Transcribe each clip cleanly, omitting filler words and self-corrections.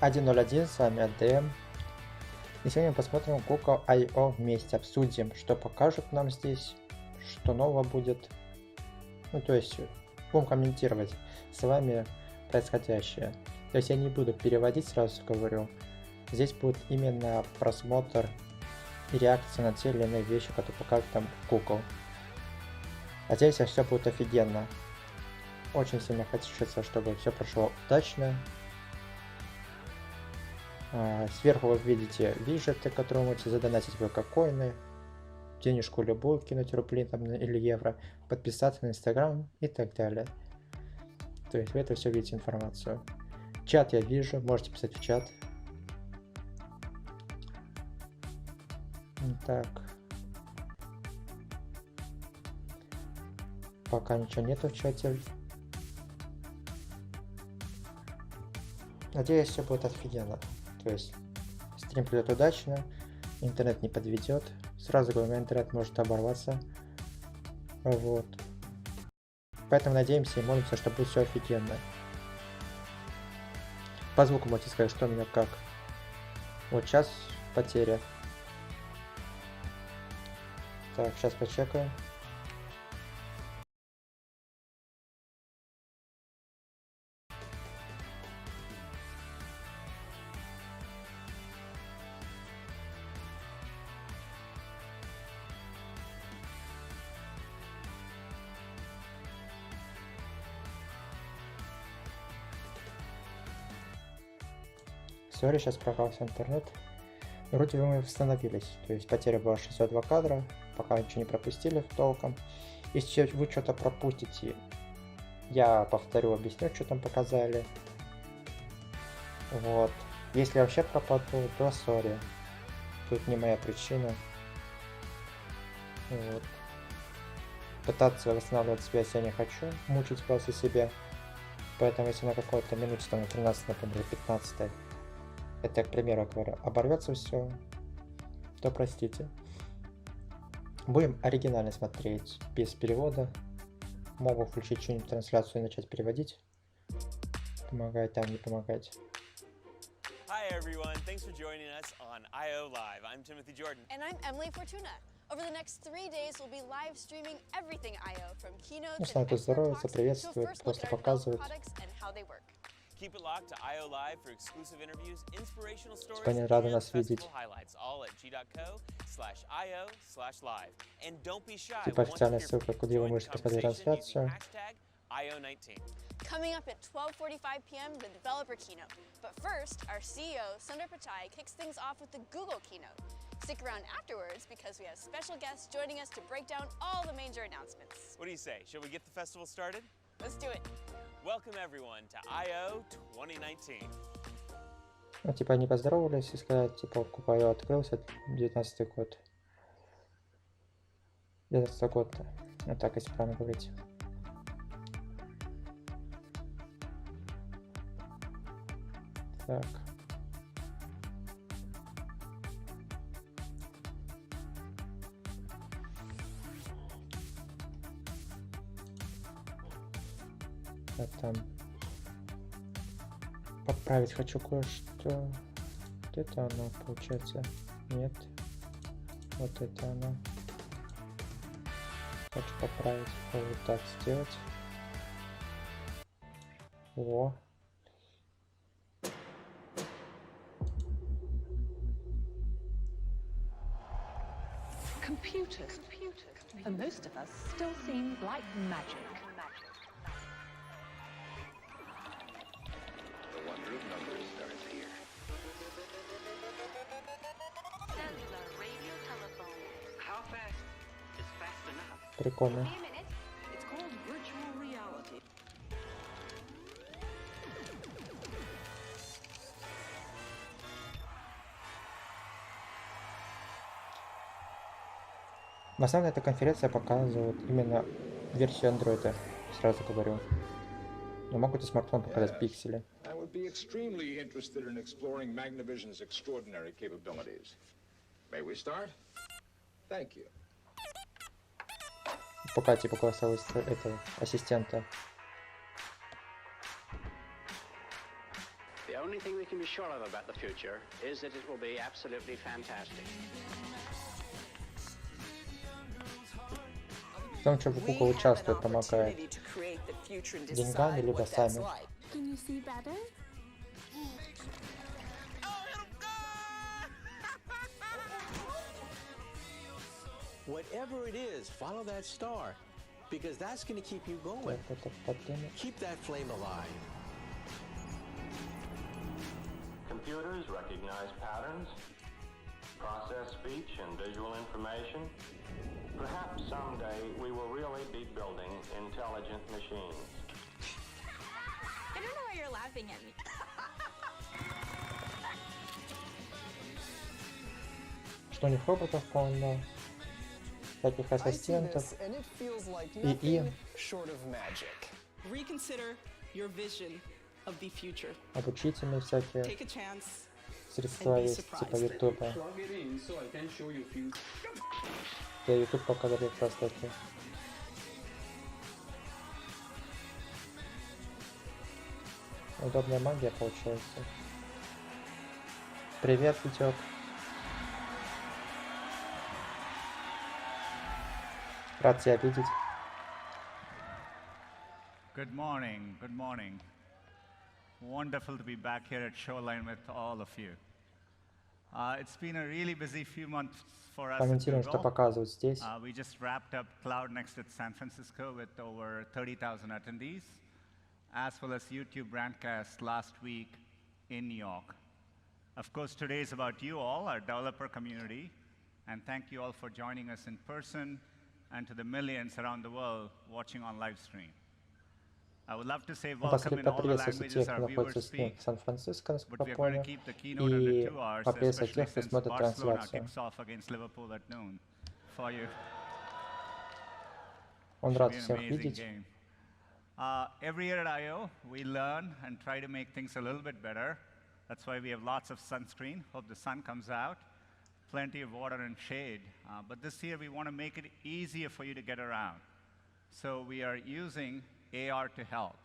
1.01, с вами ADM. И сегодня посмотрим Google I.O. вместе, обсудим, что покажут нам здесь, что нового будет. Ну, то есть, будем комментировать с вами происходящее. То есть я не буду переводить, сразу говорю. Здесь будет именно просмотр и реакция на те или иные вещи, которые покажут там Google. А здесь все будет офигенно. Очень сильно хочется, чтобы все прошло удачно. Сверху вы видите виджеты, которые вы можете задонатить в коины, денежку любую кинуть, рубли там, или евро, подписаться на Инстаграм и так далее. То есть вы это все видите информацию. Чат я вижу, можете писать в чат. Так. Пока ничего нету в чате. Надеюсь, все будет офигенно. То есть стрим придет удачно, интернет не подведет. Сразу говорю, интернет может оборваться. Вот. Поэтому надеемся и молимся, что будет все офигенно. По звуку можете сказать, что у меня как. Вот сейчас потеря. Так, сейчас почекаю. Сори, сейчас прорвался интернет. Вроде бы мы восстановились. То есть потеря была 62 кадра. Пока ничего не пропустили толком. Если вы что-то пропустите, я повторю, объясню, что там показали. Вот. Если вообще пропаду, то сори. Тут не моя причина. Вот. Пытаться восстанавливать связь я не хочу. Мучить вас и себя. Поэтому если на какой-то минуте, там на 13, например, 15, это, к примеру, говорю, оборвется все, то простите. Будем оригинально смотреть, без перевода. Могу включить что-нибудь трансляцию и начать переводить. Помогать там, не помогать. Hi everyone, thanks for joining us on I.O. Live. I'm Timothy Jordan. And I'm Emily Fortuna. Over the next 3 days, we'll be live streaming everything I.O. from keynotes and expert talks to a first look at our developed products and how they work. Keep it locked to I.O. Live for exclusive interviews, inspirational stories, Они рады нас видеть. highlights, all at g.co/io/live. And don't be shy. Типа официальная ссылка, куда вы можете посмотреть трансляцию. #IO19. Coming up at 12:45 p.m., the developer keynote. But first, our CEO, Sundar Pichai, kicks things off with the Google keynote. Stick around afterwards because we have special guests joining us to break down all the major announcements. What do you say? Shall we get the festival started? Let's do it. Welcome everyone to I.O. 2019. Ну, типа они поздоровались и сказали, типа, Купайо открылся, 19-й год. 19-й год. Вот так, если правильно говорить. Так. Я там подправить хочу кое-что. Вот это оно, получается. Нет. Вот это оно. Хочу поправить. Вот так сделать. О. Computers, for most of us, still seem like magic. The wonder of numbers starts here. Cellular radio telephone. How fast is fast enough? Прикольно. It's called virtual reality. В основном эта конференция показывает именно версию Android, сразу говорю. Но могут и смартфон показать пиксели. I would be extremely interested in exploring Magnavision's extraordinary capabilities. May we start? Thank you. Пока типа голосового этого ассистента. The only thing we can be sure of about the future is that it will be absolutely fantastic. В том, что Google участвует, помогает деньгами, либо сами. Can you see better? Whatever it is, follow that star, because that's going to keep you going. Keep that flame alive. Computers recognize patterns, process speech and visual information. Perhaps someday we will really be building intelligent machines. I don't know why you're laughing at me. Что у них роботов полно, всяких ассистентов, ИИ, обучительные всякие средства есть, типа ютуба. Да, ютуб показали как раз таки. Удобная магия получается. Привет, Витек. Рад тебя видеть. Good morning, good morning. Wonderful to be back here at Shoreline with all of you. It's been a really busy few months for us. Комментируем, что показывают здесь. We just wrapped up Cloud Next at San Francisco with over 30,000 attendees, as well as YouTube broadcast last week in New York. Of course, today is about you all, our developer community, and thank you all for joining us in person and to the millions around the world watching on live stream. I would love to say welcome in all the languages our viewers speak, but we are going to keep the keynote under 2 hours, especially since Barcelona kicks off against Liverpool at noon for you. Он рад всех видеть. Every year at I.O., we learn and try to make things a little bit better. That's why we have lots of sunscreen. Hope the sun comes out. Plenty of water and shade. But this year, we want to make it easier for you to get around. So we are using AR to help.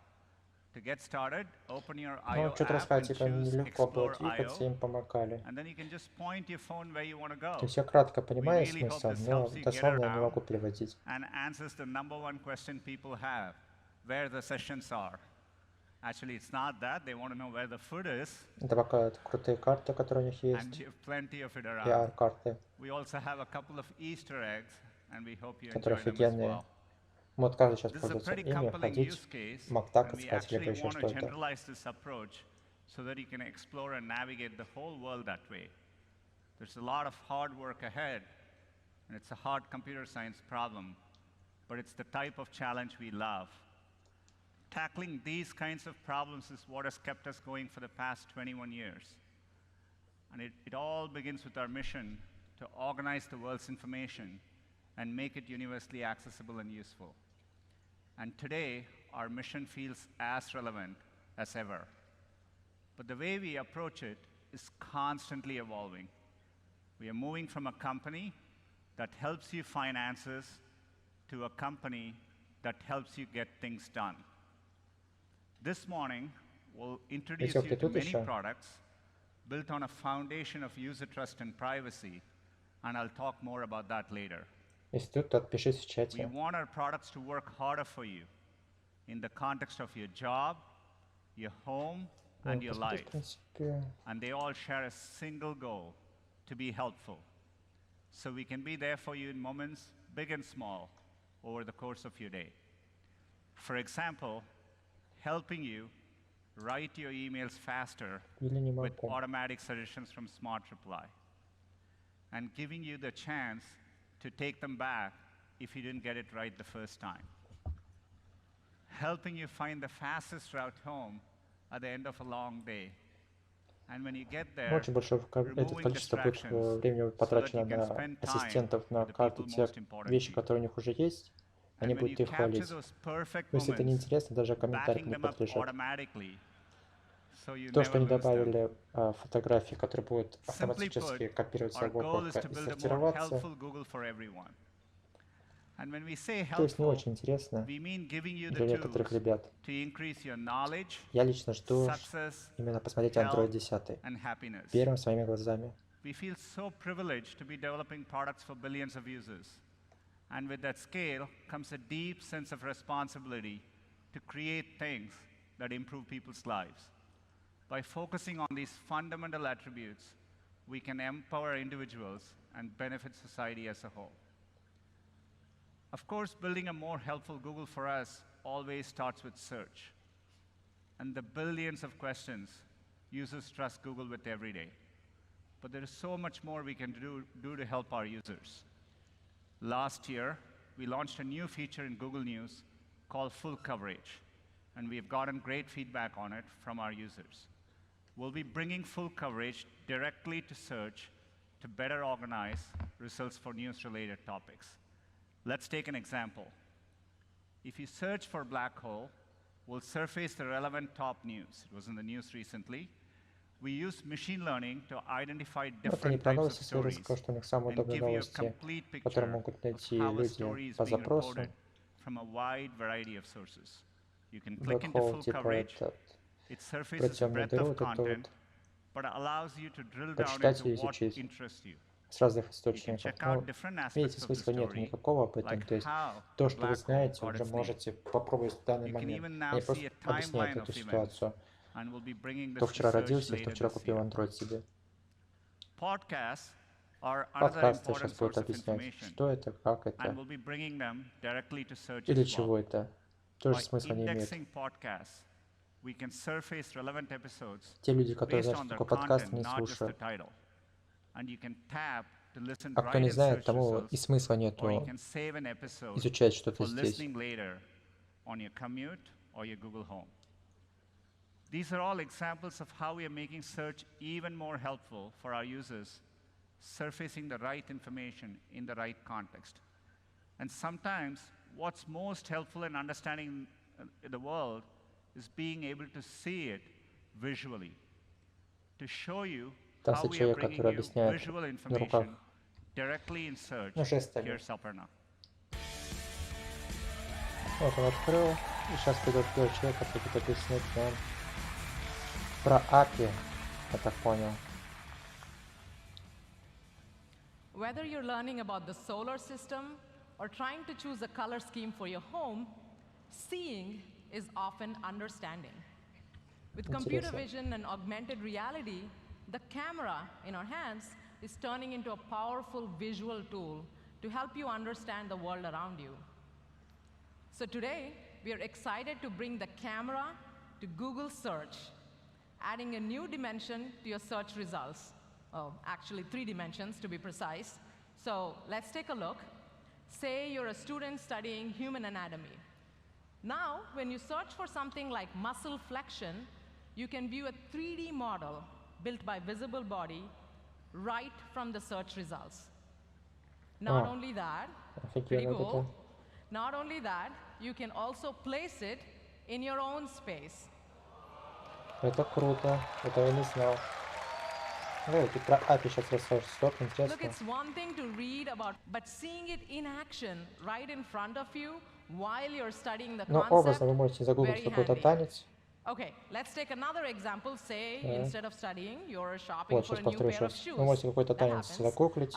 To get started, open your I.O. app and choose Explore I.O. And then you can just point your phone where you want to go. Все кратко We понимаю really hope смысл, this но helps you get дословно я не around могу переводить. and answers the #1 question people have, where the sessions are. Actually, it's not that. They want to know where the food is. Это пока крутые карты, которые у них And есть. you have plenty of it around. PR-карты, We also have a couple of Easter eggs, and we hope you которые enjoy them as офигенные. well. Вот каждый сейчас This is a пользуется pretty ими, compelling ходить, use case, Мактак and we искать, либо actually еще want to что-то. generalize this approach so that you can explore and navigate the whole world that way. There's a lot of hard work ahead, and it's a hard computer science problem, but it's the type of challenge we love. Tackling these kinds of problems is what has kept us going for the past 21 years. And it all begins with our mission to organize the world's information and make it universally accessible and useful. And today, our mission feels as relevant as ever. But the way we approach it is constantly evolving. We are moving from a company that helps you find answers to a company that helps you get things done. This morning, we'll introduce you to many products built on a foundation of user trust and privacy, and I'll talk more about that later. Если тут, то отпишись в We чате. want our products to work harder for you in the context of your job, your home, and your Посмотри, life. в принципе, And they all share a single goal, to be helpful. So we can be there for you in moments, big and small, over the course of your day. For example, helping you write your emails faster или не with могу. automatic suggestions from Smart Reply, and giving you the chance to take them back if you didn't get it right the first time. Helping you find the fastest route home at the end of a long day. And when you get there, Очень большое это количество будет времени потрачено на ассистентов, на карты, те вещи, которые у них уже есть, они будут их хвалить. Но если это неинтересно, даже комментарий не подлежит. То, что они добавили фотографии, которые будут автоматически копироваться в облако и сортироваться, And when we say То есть не helpful, очень интересно we mean giving you для the некоторых tools ребят. to increase your knowledge, Я лично жду success, именно посмотреть Android health, 10 and happiness. первым своими глазами. We feel so privileged to be developing products for billions of users. And with that scale comes a deep sense of responsibility to create things that improve people's lives. By focusing on these fundamental attributes, we can empower individuals and benefit society as a whole. Of course, building a more helpful Google for us always starts with search and the billions of questions users trust Google with every day. But there is so much more we can do to help our users. Last year, we launched a new feature in Google News called Full Coverage, and we've gotten great feedback on it from our users. We'll be bringing full coverage directly to search to better organize results for news-related topics. Let's take an example. If you search for black hole, we'll surface the relevant top news. It was in the news recently. We use machine learning to identify different types of stories and give you a complete picture of how a story is being reported from a wide variety of sources. You can click into full coverage. It surfaces a breadth of content, but allows you to drill down into what interests you. С разных источников. Ну, видите, смысла нет никакого об этом. То есть то, что вы знаете, уже можете попробовать в данный момент. Они просто объясняют эту ситуацию. Кто вчера родился, кто вчера купил Android себе. Подкасты сейчас будут объяснять, что это, как это, и для чего это. Тоже смысла не имеет. Те люди, которые знают, что такое подкаст, не слушают. А кто не знает, тому и смысла нету изучать что-то здесь. These are all examples of how we are making search even more helpful for our users, surfacing the right information in the right context. And sometimes what's most helpful in understanding the world is being able to see it visually, to show you how we are bringing you visual information directly in search. Here's Aparna. Вот он открыл, и сейчас придет первый человек, который будет объяснять нам про API, я так понял. Whether you're learning about the solar system or trying to choose a color scheme for your home, seeing is often understanding. With computer vision and augmented reality, the camera in our hands is turning into a powerful visual tool to help you understand the world around you. So today, we are excited to bring the camera to Google Search, adding a new dimension to your search results. Oh, actually 3 dimensions to be precise. So let's take a look. Say you're a student studying human anatomy. Now, when you search for something like muscle flexion, you can view a 3D model built by visible body right from the search results. Not only that, pretty cool. Not only that, you can also place it in your own space. Это круто, это я не знал. Ну, ты про API сейчас расскажешь, столько интересно. Look, it's one thing to read about, but seeing it in action right in front of you while you're studying the concept. Но образно вы можете загуглить какой-то танец. Okay, let's take another example. Say instead of studying, you're shopping for a new pair of shoes. Вы можете какой-то танец загуглить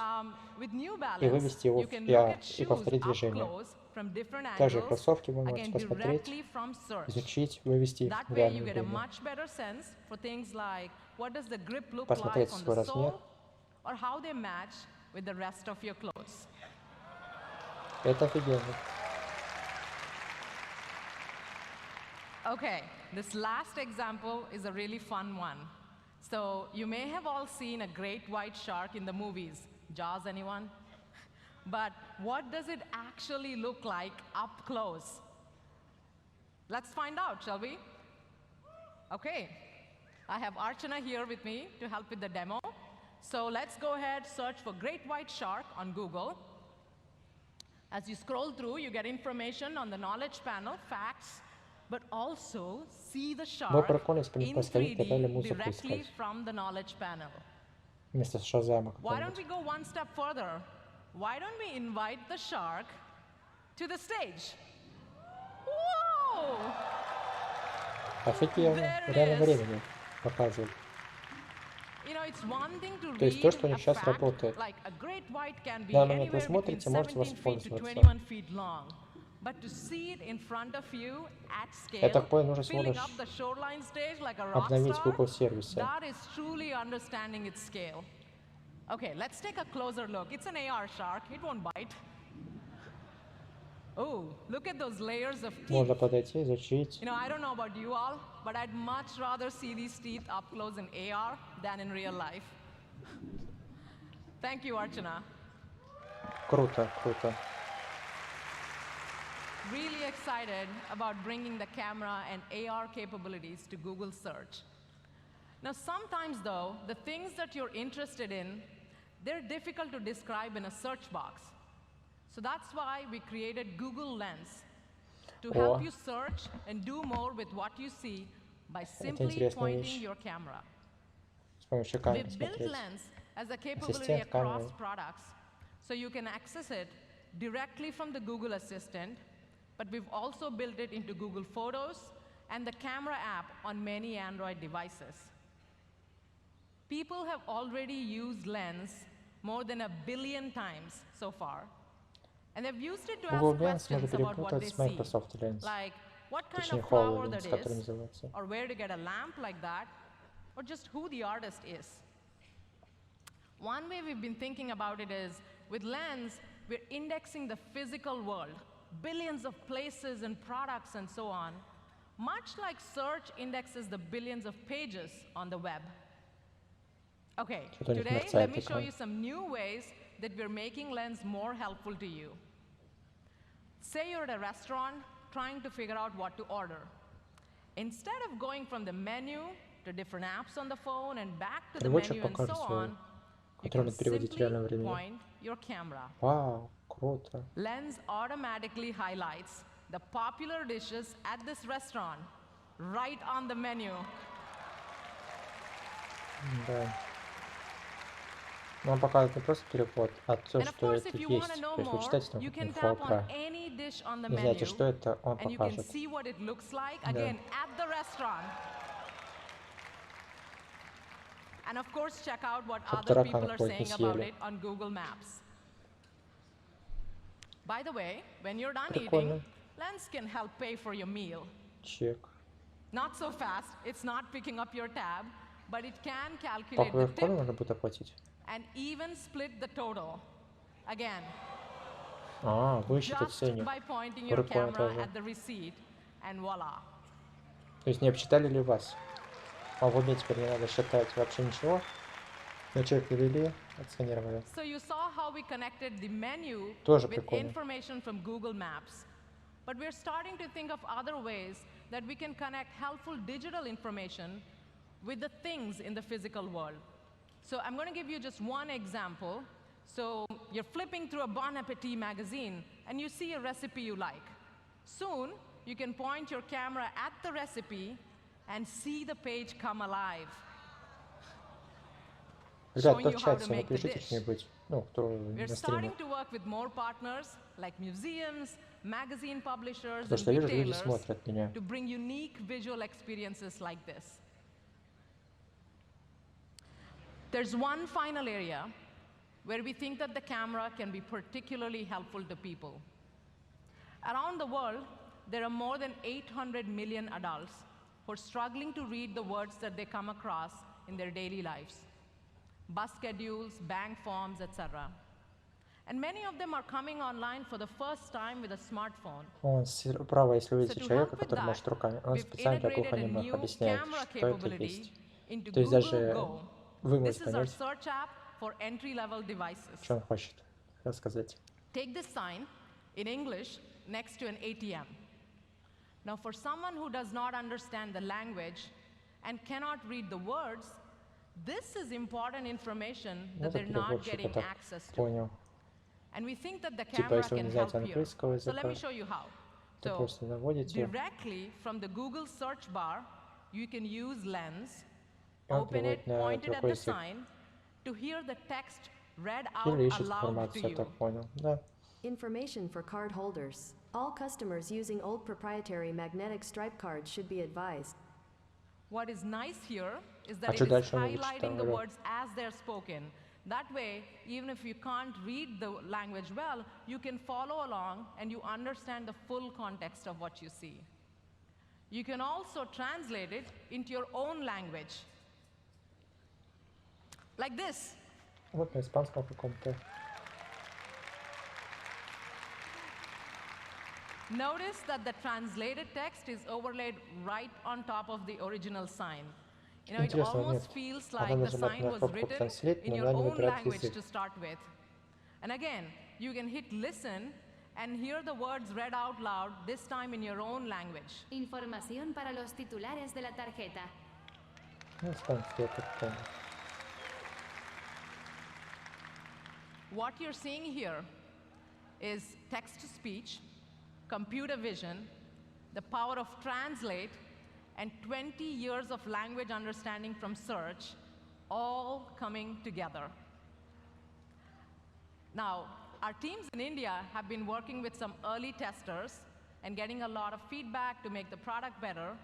и вывести его и повторить движение. Также кроссовки вы можете посмотреть, изучить, вывести их в реальное время. Посмотреть свой размер. Это офигенно. Okay, this last example is a really fun one. So you may have all seen a great white shark in the movies. Jaws, anyone? But what does it actually look like up close? Let's find out, shall we? Okay, I have Archana here with me to help with the demo. So let's go ahead, search for great white shark on Google. As you scroll through, you get information on the knowledge panel, facts, but also see the shark in 3D directly from the knowledge panel. Why don't we go one step further? Why don't we invite the shark to the stage. Whoa! Офигенно, в реальном времени показывают. То есть то, что у них сейчас работает. В данный момент вы смотрите, можете воспользоваться. Я так понял, нужно всего лишь обновить Google сервисы. Okay, let's take a closer look. It's an AR shark. It won't bite. Oh, look at those layers of teeth. Можно подойти, изучить. I don't know about you all, but I'd much rather see these teeth up close in AR than in real life. Thank you, Archana. Круто, круто. Really excited about bringing the camera and AR capabilities to Google search. Now, sometimes though, the things that you're interested in, they're difficult to describe in a search box. So that's why we created Google Lens to help you search and do more with what you see by simply pointing your camera. We built Lens as a capability across products, so you can access it directly from the Google Assistant, but we've also built it into Google Photos and the camera app on many Android devices. People have already used Lens more than 1 billion times so far. And they've used it to ask questions about what they see, like what kind of flower that is, or where to get a lamp like that, or just who the artist is. One way we've been thinking about it is, with Lens, we're indexing the physical world, billions of places and products and so on, much like search indexes the billions of pages on the web. Okay, today let me show you some new ways that we're making Lens more helpful to you. Say you're at a restaurant trying to figure out what to order. Instead of going from the menu to different apps on the phone and back to the menu and so on, you can simply point your camera. Вау, круто. Lens automatically highlights the popular dishes at this restaurant right on the menu. Да. Но он показывает не просто перевод, а то, что это есть. То есть вы читаете там инфо про... Не знаете, что это, он покажет. Да. And of course, check out what other people are saying about it on Google Maps. By the way, when you're done eating, Lens can help pay for your meal. Check. Not so fast, it's not picking up your tab, but it can calculate the tip and even split the total. Again, just by pointing your camera at the receipt, and voila. То есть не обсчитали ли вас? А вот мне теперь не надо считать вообще ничего. На чек привели, отсканировали. So you saw how we connected the menu with information from Google Maps. But we're starting to think of other ways that we can connect helpful digital information with the things in the physical world. So I'm going to give you just one example. So you're flipping through a Bon Appetit magazine and you see a recipe you like. Soon, you can point your camera at the recipe and see the page come alive. Ребят, подчайте, напишите что-нибудь, кто на стриме. We're starting to work with more partners like museums, magazine publishers, Потому что and я вижу, люди retailers смотрят меня. to bring unique visual experiences like this. There's one final area where we think that the camera can be particularly helpful to people. Around the world, there are more than 800 million adults who are struggling to read the words that they come across in their daily lives. Bus schedules, bank forms, etc. And many of them are coming online for the first time with a smartphone. Справа, если увидите человека, который машет руками, он специально для глухонемых объясняет, что это есть. То есть даже вы можете понять, что он хочет рассказать. Take this sign in English next to an ATM. Now, for someone who does not understand the language and cannot read the words, this is important information that they're not getting access to. And we think that the camera can help here. So let me show you how. So directly from the Google search bar, you can use Lens, open it, point it at the sign, to hear the text read out aloud to you. Information for card holders. All customers using old proprietary magnetic stripe cards should be advised. What is nice here is that it is highlighting the words as they're spoken. That way, even if you can't read the language well, you can follow along and you understand the full context of what you see. You can also translate it into your own language. Like this. Вот на испанском каком-то. Notice that the translated text is overlaid right on top of the original sign. You know, it almost feels like the sign was written in your own language to start with. And again, you can hit listen and hear the words read out loud, this time in your own language. Información para los titulares de la tarjeta. What you're seeing here is text-to-speech, computer vision, the power of translate, and 20 years of language understanding from search, all coming together. Now, our teams in India have been working with some early testers and getting a lot of feedback to make the product better.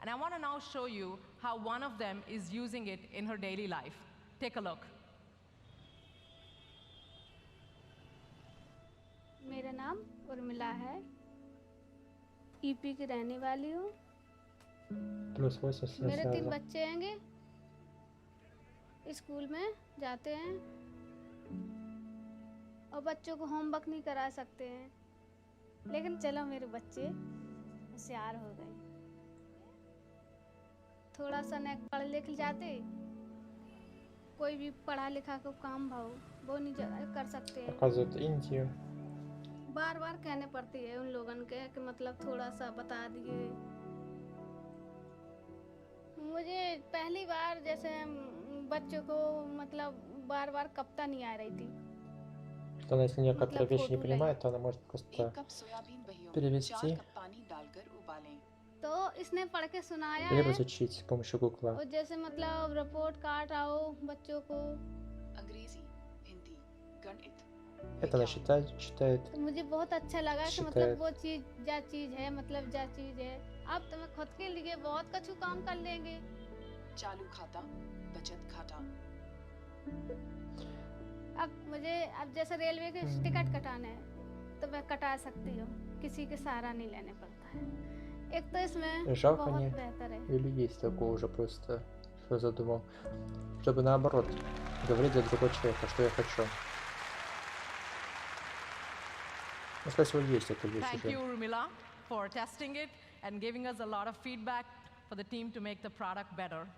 And I want to now show you how one of them is using it in her daily life. Take a look. मेरा नाम उर्मिला है, EP की रहने वाली हूँ। मेरे 3 बच्चे हैंगे, स्कूल में जाते हैं और बच्चों को होमवर्क नहीं करा सकते हैं, लेकिन चलो मेरे बच्चे होशियार हो गए, थोड़ा सा न पढ़ लिख जाते, कोई भी पढ़ा लिखा को काम भाव वो नहीं कर सकते हैं। बार बार कहने पड़ती है उन लोगों के कि मतलब थोड़ा सा बता दिए। मुझे पहली बार जैसे बच्चों को मतलब बार बार कविता नहीं आ रही थी। Что она, если некоторые вещи не понимает, то она может просто перевести तो इसने पढ़ के सुनाया либо изучить с помощью Гугла. और जैसे मतलब रिपोर्ट कार्ड आओ बच्चों को अंग्रेजी, हिंदी, गणित। Это она читает. मुझे बहुत अच्छा लगा कि मतलब वो चीज है, मतलब जा चीज है। अब तो मैं खुद के लिए बहुत कुछ काम कर लेंगे। चालू खाता, बचत खाता। अब जैसे रेलवे के टिकट कटाना है तो मैं कटा सकती हूँ, किसी के सहारा नहीं लेने पड़ता है। एक तो इसमें बहुत बेहतर है। Или есть такое уже просто, что задумал, чтобы наоборот говорить за другого человека, что я хочу. Ну, скорее всего, есть эта вещь уже. Thank you, Urmila, for testing it and giving us a lot of feedback for the team to make the product better.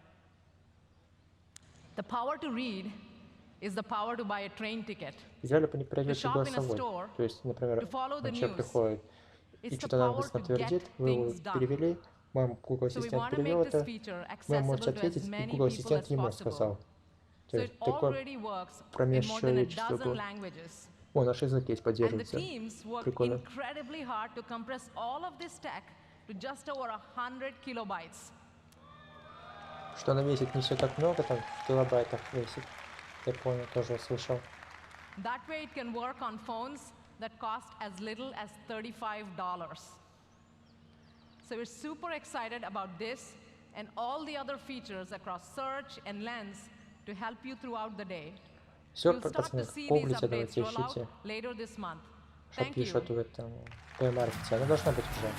The power to read is the power to buy a train ticket. Идеально по непроверенности голосовой. То есть, например, человек приходит и что-то нам быстро подтвердит, вы его перевели, вам Google Ассистент перевел это, вы можете ответить, и Google Ассистент ему сказал. То есть такое промежчеловечество было. О, наш язык есть, поддерживается. Прикольно. Что она весит не все так много, там в килобайтах весит. Я понял, тоже слышал. That way it can work on phones that cost as little as $35. So we're super excited about this and all the other features across search and lens to help you throughout the day. Все, пацаны, погуглите, давайте ищите. Что пишут в этом плей-маркете. Она должна быть уже.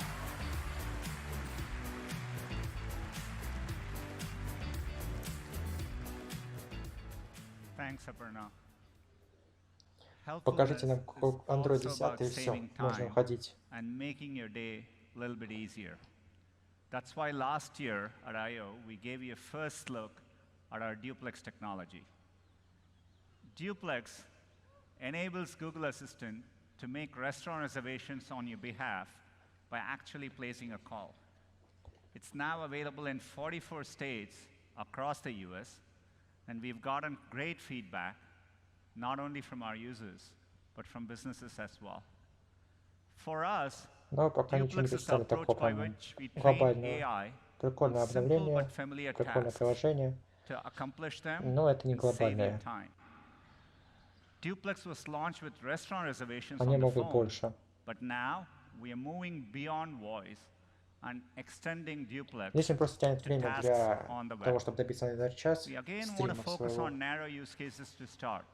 Покажите нам Android 10 и все, можно уходить. That's why last year at I/O we gave you a first look at our duplex technology. Duplex enables Google Assistant to make restaurant reservations on your behalf by actually placing a call. It's now available in 44 states across the US, and we've gotten great feedback, not only from our users, but from businesses as well. For us, Duplex is the approach by which we train AI on simple but familiar tasks to accomplish them но это не and save you глобальное. time. Duplex was launched with restaurant reservations Они on the могут phone, больше. but now we are moving beyond voice and extending Duplex Здесь он просто тянет to время tasks для on the того, web. чтобы добиться на этот час We again want to стримов focus своего. on narrow use cases to start.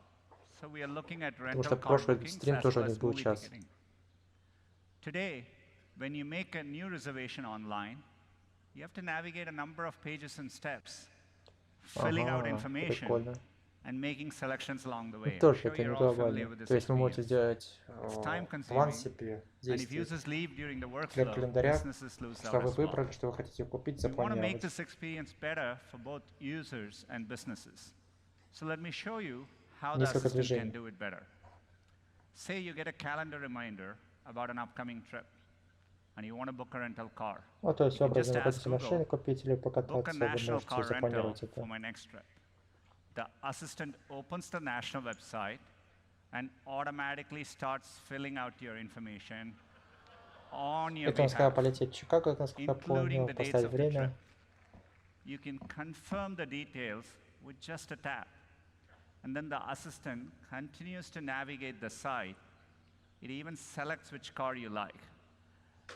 So we are looking at Потому rental что car прошлый bookings стрим as тоже у well них as был movie час. ticketing. Today, when you make a new reservation online, you have to navigate a number of pages and steps, filling out information Прикольно. and making selections along the way. I'm Тоже sure это не you're all familiar глобально. with this То есть вы можете experience. сделать It's time план consuming, себе and if действий users leave during the для workflow, календаря, businesses lose что out вы as well. выбрали, что вы хотите купить, We want to make запланировать. this experience better for both users and businesses. So let me show you how the Несколько assistant can движений. do it better. Say you get a calendar reminder about an upcoming trip, and you want to book a rental car. Ну, то есть, You can образно, just вы ask хотите машину Google, купить или book a покататься, вы national можете car rental запланировать это. for my next trip. The assistant opens the national website and automatically starts filling out your information on your Это он сказал behalf, полететь в Чикаго, насколько я including понял, the dates поставить of the время. trip. You can confirm the details with just a tap. And then the assistant continues to navigate the site. It even selects which car you like.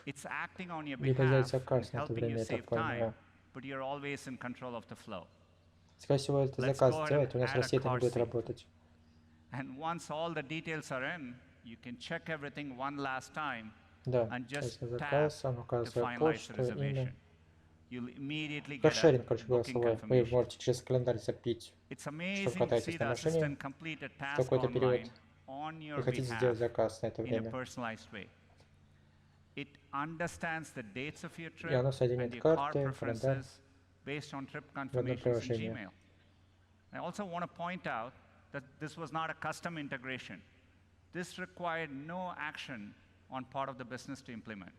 It's acting on your Либо взять behalf заказ and на это helping you время, я так save time, понимаю. but you're always in control of the flow. Скорее всего, это Let's заказ go ahead сделать, and у нас в add a России это не car будет seat. работать. And once all the details are in, you can check everything one last time Да, and just если tap заказ, он to указывает свою finalize the почту, имя. reservation. You'll immediately Как get a шеринг, короче, booking голосовой. Вы confirmation. можете через календарь запить, It's что вы amazing to катаетесь see на the машине assistant complete a в task такой-то период online on и your хотите behalf сделать заказ на это in a время. personalized way. It understands the dates of your И оно trip and соединит your car карты, календарь preferences based on trip в одно confirmations in приложение. Gmail. I also want to point out that this was not a custom integration. This required no action on part of the business to implement.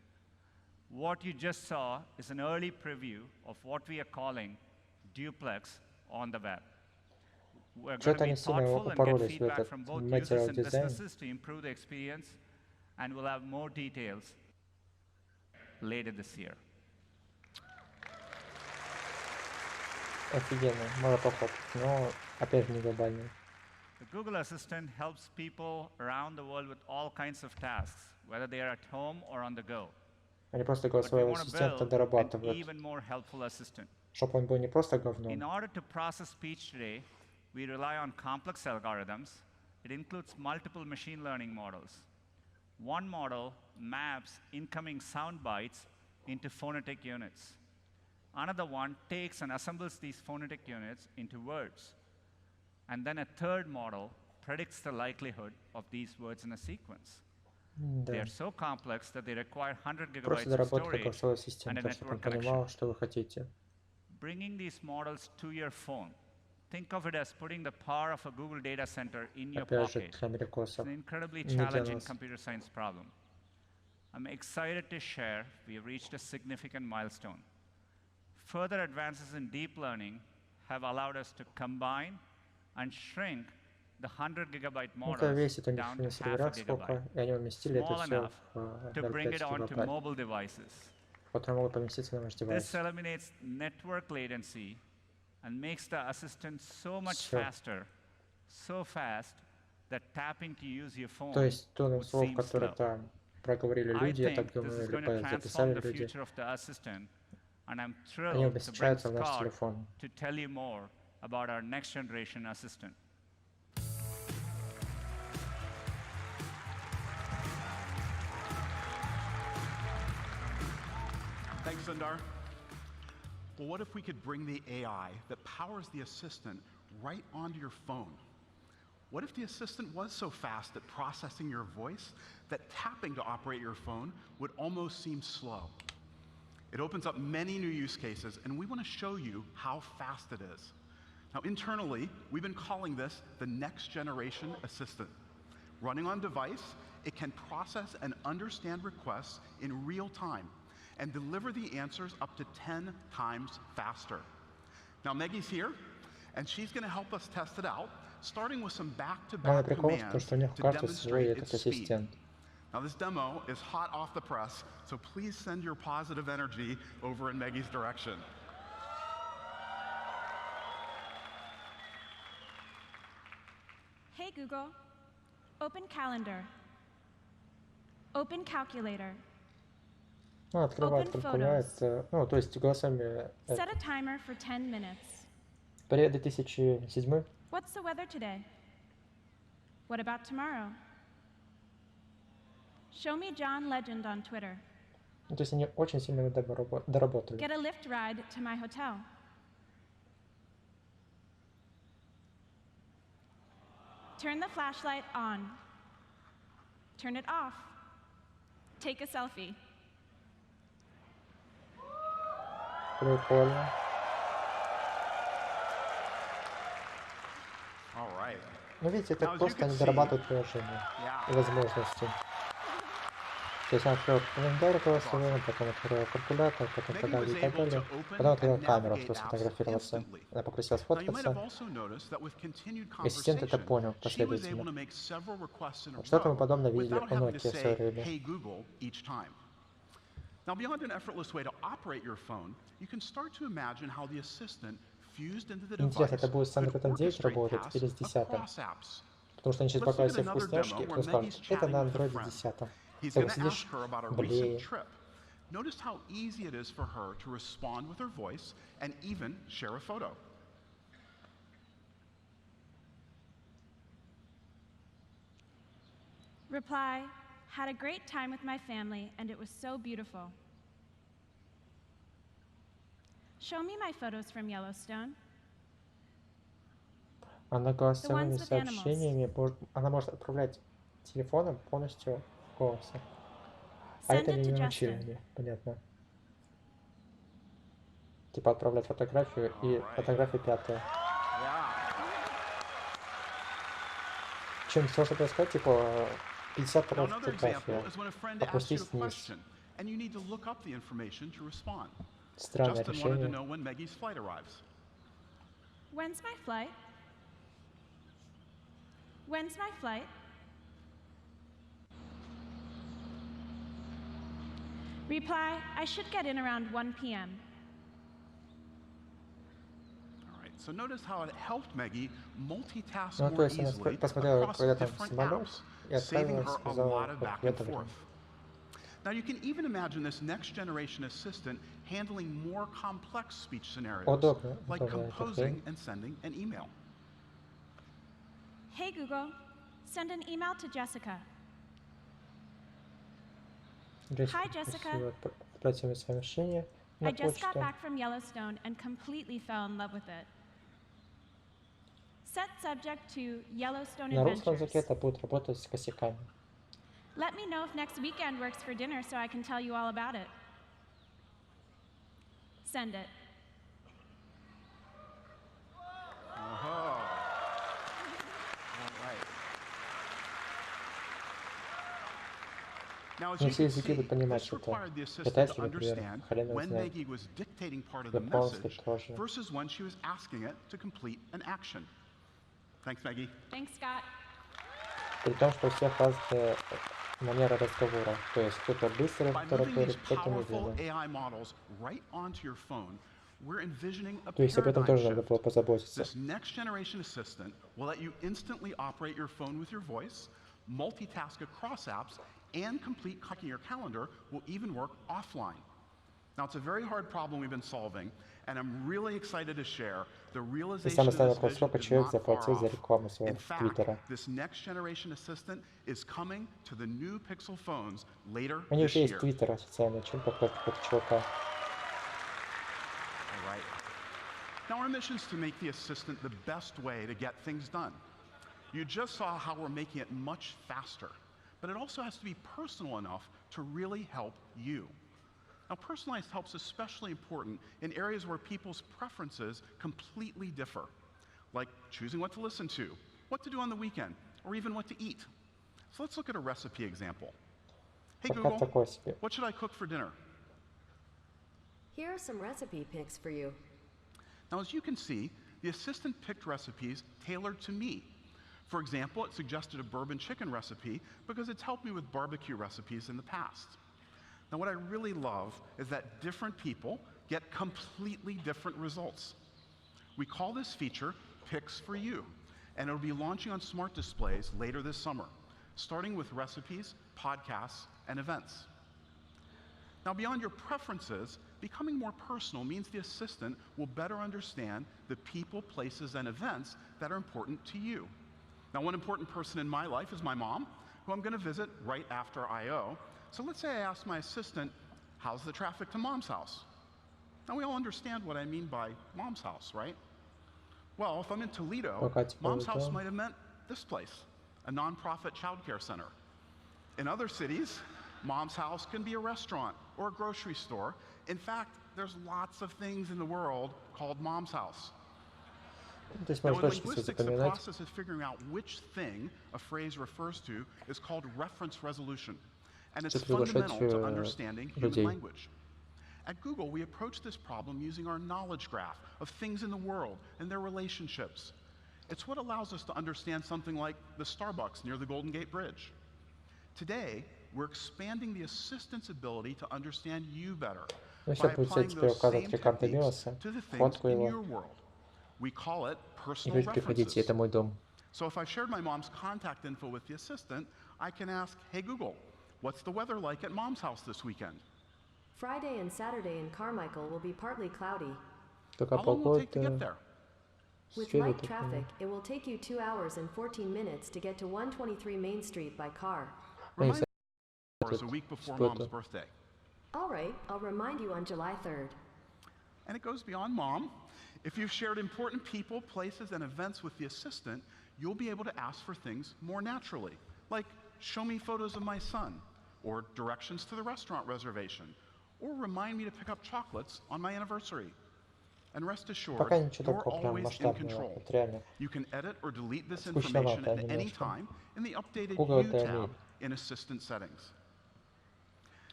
What you just saw is an early preview of what we are calling Duplex on the web. We're going Что-то to be они сильно thoughtful and get упоролись в feedback этот from both users материал and дизайн. businesses to improve the experience, and we'll have more details later this year. Офигенно, мало поход, но опять же не глобально. The Google Assistant helps people around the world with all kinds of tasks, whether they are at home or on the go. Они просто But we голосового want to ассистента build an дорабатывают, even more helpful assistant. чтобы он был не просто In говном. order to process speech today, we rely on complex algorithms. It includes multiple machine learning models. One model maps incoming sound bites into phonetic units. Another one takes and assembles these phonetic units into words. And then a third model predicts the likelihood of these words in a sequence. They Да. are so complex that they require 100 gigabytes Просто of доработка storage голосового and a ассистента, чтобы он network connection. понимал, что вы хотите. Bringing these models to your phone. Think of it as putting the power of a Google data center in your Опять же, pocket. для It's америкосов, an incredibly не для challenging нас. computer science problem. I'm excited to share we have reached a significant milestone. Further advances in deep learning have allowed us to combine and shrink the 100 gigabyte Ну, это models весит у них down на to half a серверах сколько, gigabyte, и они уместили это small все enough в to bring 0,5 it onto гигабайт, mobile devices. которые могут поместиться на ваш This девайс. eliminates network latency and makes the assistant so much Всё. faster, so fast that tapping to use your phone То есть то would слов, seem которые slow. там проговорили I люди, я think так this думаю, is going to или transform записали the люди, future of the assistant, and I'm они thrilled to bring умещаются в наш Scott телефон. to tell you more about our next generation assistant. Thanks, Sundar. Well, what if we could bring the AI that powers the assistant right onto your phone? What if the assistant was so fast at processing your voice that tapping to operate your phone would almost seem slow? It opens up many new use cases, and we want to show you how fast it is. Now, internally, we've been calling this the next generation assistant. Running on device, it can process and understand requests in real time and deliver the answers up to 10 times faster. Now, Maggie's here, and she's going to help us test it out, starting with some Главный back-to-back прикол в том, commands что у них to кажется свой demonstrate этот its speed. ассистент. Now, this demo is hot off the press, so please send your positive energy over in Maggie's direction. Hey Google, Open calendar. Open calculator. Ну, открывает калькулятор. Ну, то есть голосами. Set a timer for 10 minutes. При 2007. What's the weather today? What about tomorrow? Show me John Legend on Twitter. Ну, то есть они очень сильно доработали. Get a Lyft ride to my hotel. Turn the flashlight on. Turn it off. Take a selfie. Прикольно. Ну, видите, это просто они дорабатывают приложение и возможности. То есть он открыл календарь голосовым, потом открыл калькулятор, потом так далее и так далее. Потом открыл камеру, чтобы сфотографироваться. Она попросила сфоткаться. Ассистент это понял последовательно. Что-то мы подобное видели у Nokia в свое время. Now, beyond an effortless way to operate your phone, you can start to imagine how the assistant fused into the device Интересно, это будет с Android 9 работать или с 10? Потому что они сейчас показывают все вкусняшки, и потом скажут, это на Android 10. He's going to ask her about a recent trip. Notice how easy it is for her to respond with her voice and even share a photo. Reply, had a great time with my family and it was so beautiful. Show me my photos from Yellowstone. Она голосовыми сообщениями, она может отправлять телефоном полностью голосом. А это не научили, понятно. Типа отправлять фотографию и фотография 5. Чем сложно происходит, типа 52 фотография. Опустись вниз. Странное решение. When's my flight? When's my flight? Reply, I should get in around 1 p.m. All right, so notice how it helped Maggie multitask Ну, то more есть она easily посмотрела, across когда там different самолет, apps, и saving отправилась, her a сказала, lot of back and forth. Now you can even imagine this next generation assistant handling more complex speech scenarios, like composing and sending an email. Hey Google, send an email to Jessica. Hi Jessica. I just got back from Yellowstone and completely fell in love with it. Set subject to Yellowstone На русском Adventures. языке это будет работать с косяками. Let me know if next weekend works for dinner so I can tell you all about it. Send it. Не все языки будут понимать, что это китайский, например, хрен его знает. Японский тоже. Thanks, Maggie. Thanks, Scott. При том, что у всех разные манеры разговора. То есть кто-то быстро тараторит, кто-то медленно. То есть об этом тоже надо было позаботиться. This next generation assistant will let you instantly operate your phone with your voice, multitask across apps, and complete clicking your calendar will even work offline. Now, it's a very hard problem we've been solving, and I'm really excited to share the realization of this vision is not far off. In fact, this next generation assistant is coming to the new Pixel phones later У них this же есть year. Twitter официальный, чем как чувака. All right. Now, our mission is to make the assistant the best way to get things done. You just saw how we're making it much faster, but it also has to be personal enough to really help you. Now, personalized help's especially important in areas where people's preferences completely differ, like choosing what to listen to, what to do on the weekend, or even what to eat. So let's look at a recipe example. Hey Google, what should I cook for dinner? Here are some recipe picks for you. Now, as you can see, the assistant picked recipes tailored to me. For example, it suggested a bourbon chicken recipe because it's helped me with barbecue recipes in the past. Now, what I really love is that different people get completely different results. We call this feature Picks for You, and it'll be launching on smart displays later this summer. starting with recipes, podcasts, and events. Now, beyond your preferences, becoming more personal means the assistant will better understand the people, places, and events that are important to you. Now, one important person in my life is my mom, who I'm going to visit right after I.O. So let's say I ask my assistant, how's the traffic to Mom's house? Now, we all understand what I mean by Mom's house, right? Well, if I'm in Toledo, Mom's house might have meant this place, a nonprofit childcare center. In other cities, Mom's house can be a restaurant or a grocery store. In fact, there's lots of things in the world called Mom's house. Now, in linguistics, the process of figuring out which thing a phrase refers to is called reference resolution, and it's fundamental to understanding human language. At Google, we approach this problem using our knowledge graph of things in the world and their relationships. It's what allows us to understand something like the Starbucks near the Golden Gate Bridge. Today, we're expanding the assistant's ability to understand you better by applying those same techniques to the things in your world. We call it personal references. So if I've shared my mom's contact info with the assistant, I can ask, hey Google, what's the weather like at Mom's house this weekend? Friday and Saturday in Carmichael will be partly cloudy. How long will it take to get there? With light traffic, it will take you 2 hours and 14 minutes to get to 123 Main Street by car. Remind me a week before Mom's birthday. All right, I'll remind you on July 3rd. And it goes beyond Mom. If you've shared important people, places, and events with the assistant, you'll be able to ask for things more naturally, like show me photos of my son, or directions to the restaurant reservation, or remind me to pick up chocolates on my anniversary. And rest assured, you're always in control. You can edit or delete this information at any time in the updated You tab in Assistant Settings.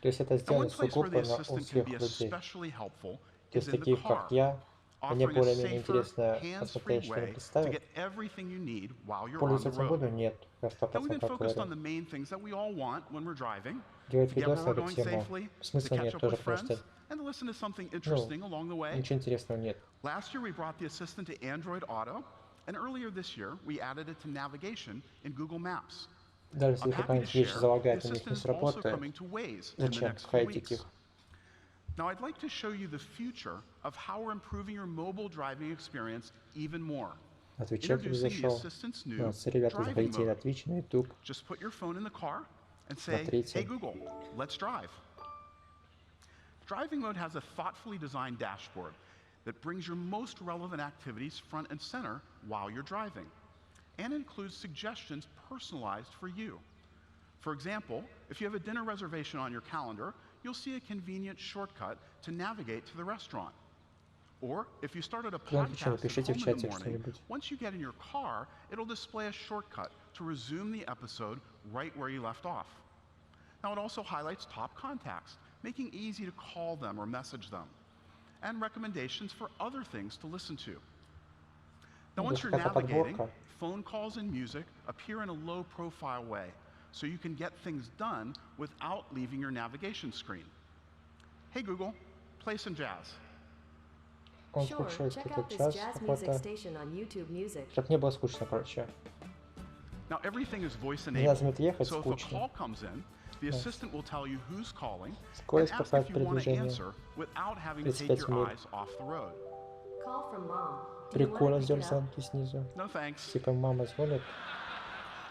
And one place where the assistant can be especially helpful is in the car, offering a safer, hands-free way to get everything you need while you're on the road. Now, we've been focused on the main things that we all want when we're driving, to get where we're going safely, to catch up with friends, and to listen to something interesting along the way. Last year, we brought the assistant to Android Auto, and earlier this year, we added it to navigation in Google Maps. I'm happy to share, the assistant is also coming to Waze in the next few weeks. Now, I'd like to show you the future of how we're improving your mobile driving experience even more. Introducing the assistant's new driving mode. Just put your phone in the car and say, hey Google, let's drive. Driving mode has a thoughtfully designed dashboard that brings your most relevant activities front and center while you're driving, and includes suggestions personalized for you. For example, if you have a dinner reservation on your calendar, you'll see a convenient shortcut to navigate to the restaurant. Or if you started a podcast at home in the morning, once you get in your car, it'll display a shortcut to resume the episode right where you left off. Now, it also highlights top contacts, making it easy to call them or message them, and recommendations for other things to listen to. Now, once you're navigating, phone calls and music appear in a low-profile way, so you can get things done without leaving your navigation screen. Hey Google, play some jazz. Sure, check out this jazz music station on YouTube Music. Чтоб не было скучно, короче. Now everything is voice enabled, so if a call comes in, the assistant will tell you who's calling and ask if you want to answer without having to take your eyes off the road. Call from mom. Прикольно сделали замки снизу. No thanks. Типа мама звонит.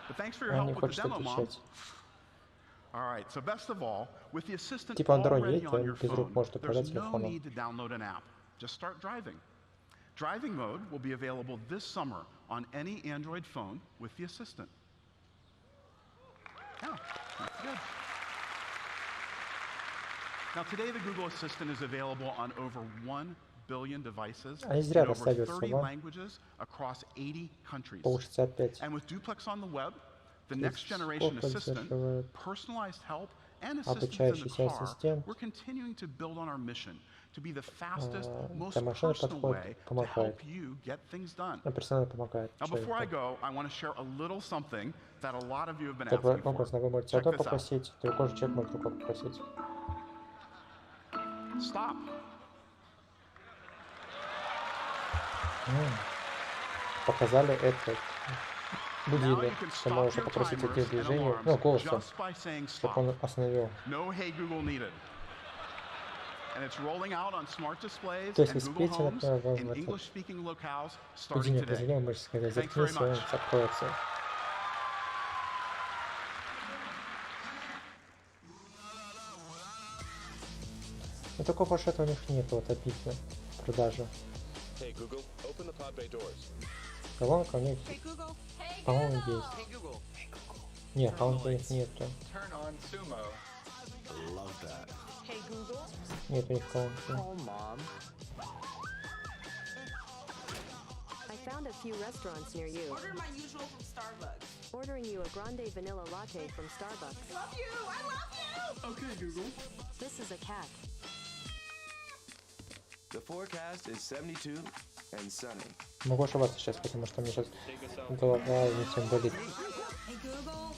But thanks for your help with the demo, Mom. All right, so best of all, with the assistant already on your phone, there's no need to download an app. Just start driving. Driving mode will be available this summer on any Android phone with the assistant. Yeah, that's good. Now today, the Google Assistant is available on over 1 billion devices in over 30 languages across 80 countries. And with Duplex on the web, the next generation assistant, personalized help, and assistance in the car, we're continuing to build on our mission to be the fastest, most personal way to help you get things done. Now, before I go, I want to share a little something that a lot of you have been asking for. Check this out. Stop. Показали это. будильник, ты можешь попросить этих движений, ну, голосом, чтобы он остановил. То есть, вы спите, например, вам будильник позвонил, можете сказать, заткнись, и он откроется. Но такого маршрута у них нет, вот обидно, продажи. Колонка у них, по-моему, есть. Нет, колонки у них нету. Нет у них колонки. I found a few restaurants near you. Order my usual from Starbucks. Ordering you a grande vanilla latte from Starbucks. Love you! I love you! Okay, Google. This is a cat. The forecast is 72 and sunny. Могу ошибаться сейчас, потому что мне сейчас голова не всем болит. Hey Google,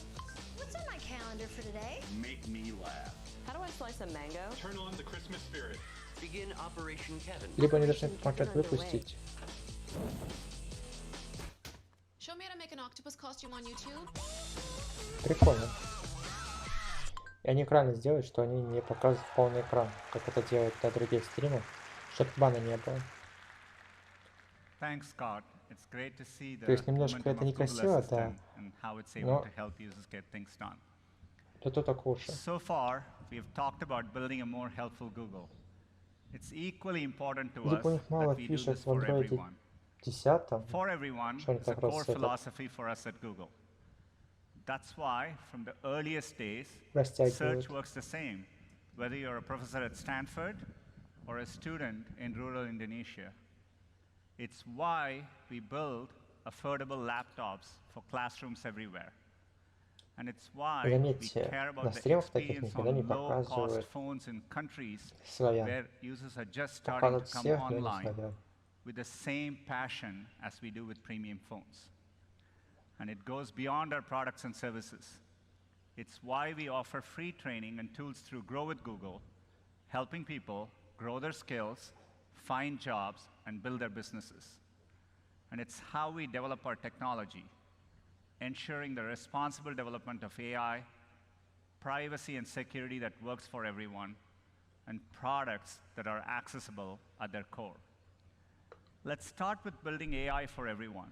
what's on my calendar for today? Make me laugh. How do I slice a mango? Turn on the Christmas spirit. Begin Operation Kevin. Либо они должны маршрут выпустить. Show me how to make an octopus costume on YouTube. Прикольно. И они правильно сделают, что они не показывают полный экран, как это делают для других стримов, чтобы бана не было. Thanks, Scott. It's great to see the То есть немножко это некрасиво, да, но это так лучше. So far, we've talked about building a more helpful Google. It's equally important to us that we do this for everyone. For everyone is a core philosophy for us at Google. That's why, from the earliest days, search works the same, whether you're a professor at Stanford or a student in rural Indonesia. It's why we build affordable laptops for classrooms everywhere. And it's why we care about the experience on low-cost phones in countries where users are just starting to come online with the same passion as we do with premium phones. And it goes beyond our products and services. It's why we offer free training and tools through Grow with Google, helping people grow their skills, find jobs, and build their businesses. And it's how we develop our technology, ensuring the responsible development of AI, privacy and security that works for everyone, and products that are accessible at their core. Let's start with building AI for everyone.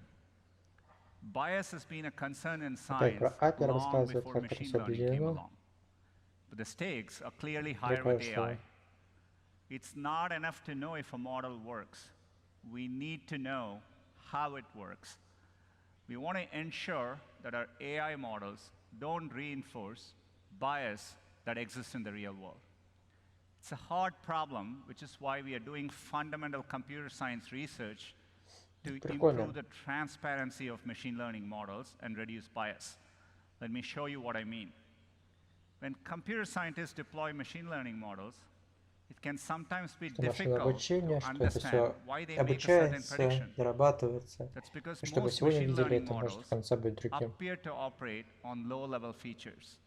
Bias has been a concern in science long before machine learning came along. But the stakes are clearly higher with AI. It's not enough to know if a model works. We need to know how it works. We want to ensure that our AI models don't reinforce bias that exists in the real world. It's a hard problem, which is why we are doing fundamental computer science research to improve the transparency of machine learning models and reduce bias. Let me show you what I mean. When computer scientists deploy machine learning models, it can sometimes be difficult to understand why they make a certain prediction. That's because most machine learning models appear to operate on low-level features.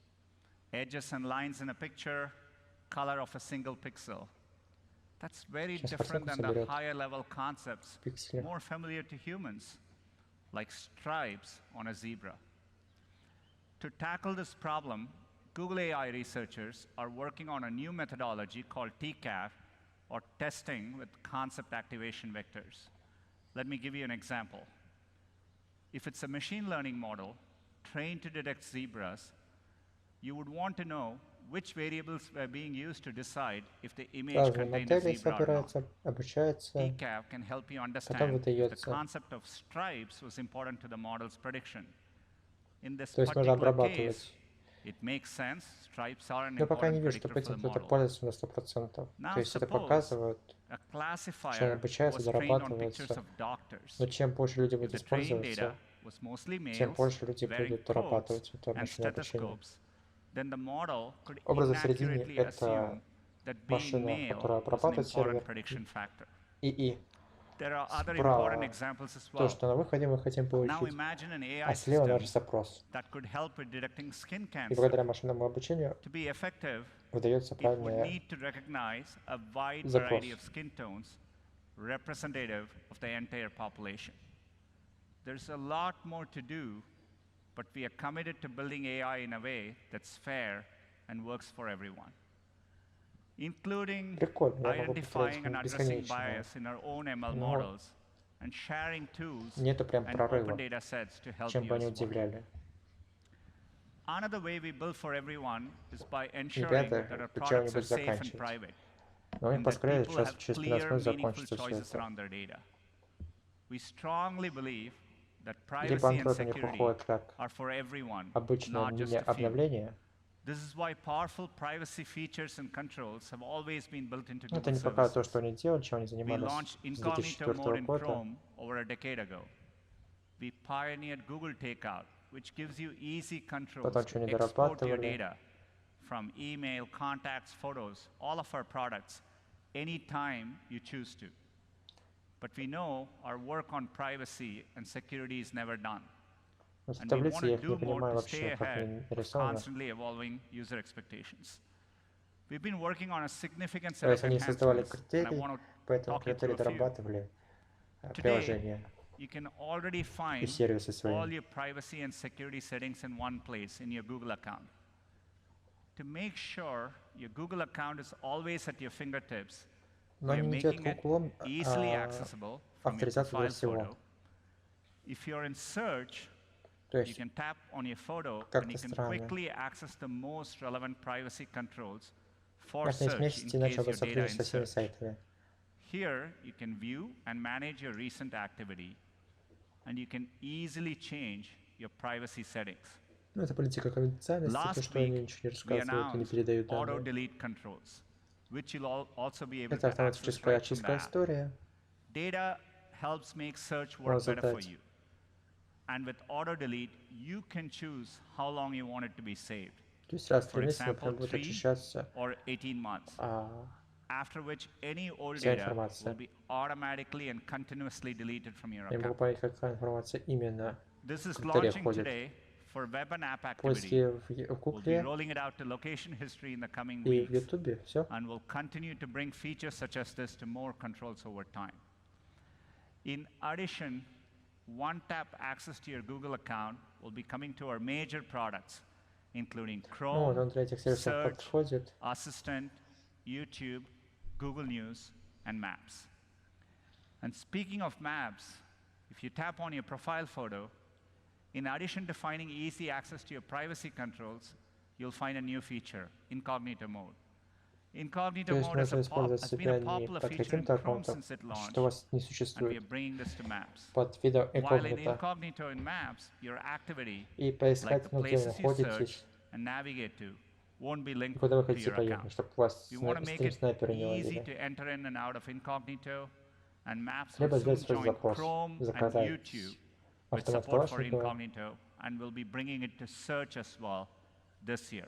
Edges and lines in a picture, color of a single pixel. That's very different than the higher-level concepts more familiar to humans, like stripes on a zebra. To tackle this problem, Google AI researchers are working on a new methodology called TCAF, or testing with concept activation vectors. Let me give you an example. If it's a machine learning model trained to detect zebras, you would want to know which variables were being used to decide if the image contained a zebra or not. TCAF can help you understand if the concept of stripes was important to the model's prediction. In this particular case, it makes sense. Stripes are an important predictor for the model. Now suppose a classifier was trained on pictures of doctors. If the trained data was mostly males wearing coats and stethoscopes, then the model could inaccurately assume that being male was an important prediction factor. There are other important examples as well. Now imagine an AI system that could help with detecting skin cancer. To be effective, it would need to recognize a wide variety of skin tones representative of the entire population. There's a lot more to do but we are committed to building AI in a way that's fair and works for everyone, including identifying and addressing bias in our own ML models and sharing tools and open data sets to help users work. Another way we build for everyone is by ensuring that our products are safe and private, and that people have clear, meaningful choices around their data. We strongly believe that privacy and security are for everyone, not just a few. This is why powerful privacy features and controls have always been built into Google services. We launched incognito mode in Chrome over a decade ago. We pioneered Google Takeout, which gives you easy controls to export your data from email, contacts, photos, all of our products, anytime you choose to. But we know our work on privacy and security is never done. And we want to do more to stay ahead of constantly evolving user expectations. We've been working on a significant set of enhancements, and I want to talk you through a few. Today, you can already find all your privacy and security settings in one place in your Google account. To make sure your Google account is always at your fingertips, we are making it easily accessible from your profile photo. If you're in search, you can tap on your photo and you can quickly access the most relevant privacy controls for search in case your data is in search. Here, you can view and manage your recent activity, and you can easily change your privacy settings. Last week, we announced auto-delete controls, which you'll also be able to access right from the app. Data helps make search work better for you. And with auto-delete, you can choose how long you want it to be saved. For example, 3 or 18 months. After which any old data will be automatically and continuously deleted from your account. This is launching today for web and app activity. We'll be rolling it out to location history in the coming weeks, and we'll continue to bring features such as this to more controls over time. In addition, one-tap access to your Google account will be coming to our major products, including Chrome, Search, Assistant, YouTube, Google News, and Maps. And speaking of Maps, if you tap on your profile photo, in addition to finding easy access to your privacy controls, you'll find a new feature, incognito mode. Incognito mode has been a popular feature in Chrome since it launched, and we are bringing this to Maps. While in incognito in Maps, your activity, like the places you search and navigate to, won't be linked to your account. We want to make it easy to enter in and out of incognito, and Maps will soon join Chrome and YouTube with support for incognito, and we'll be bringing it to search as well this year.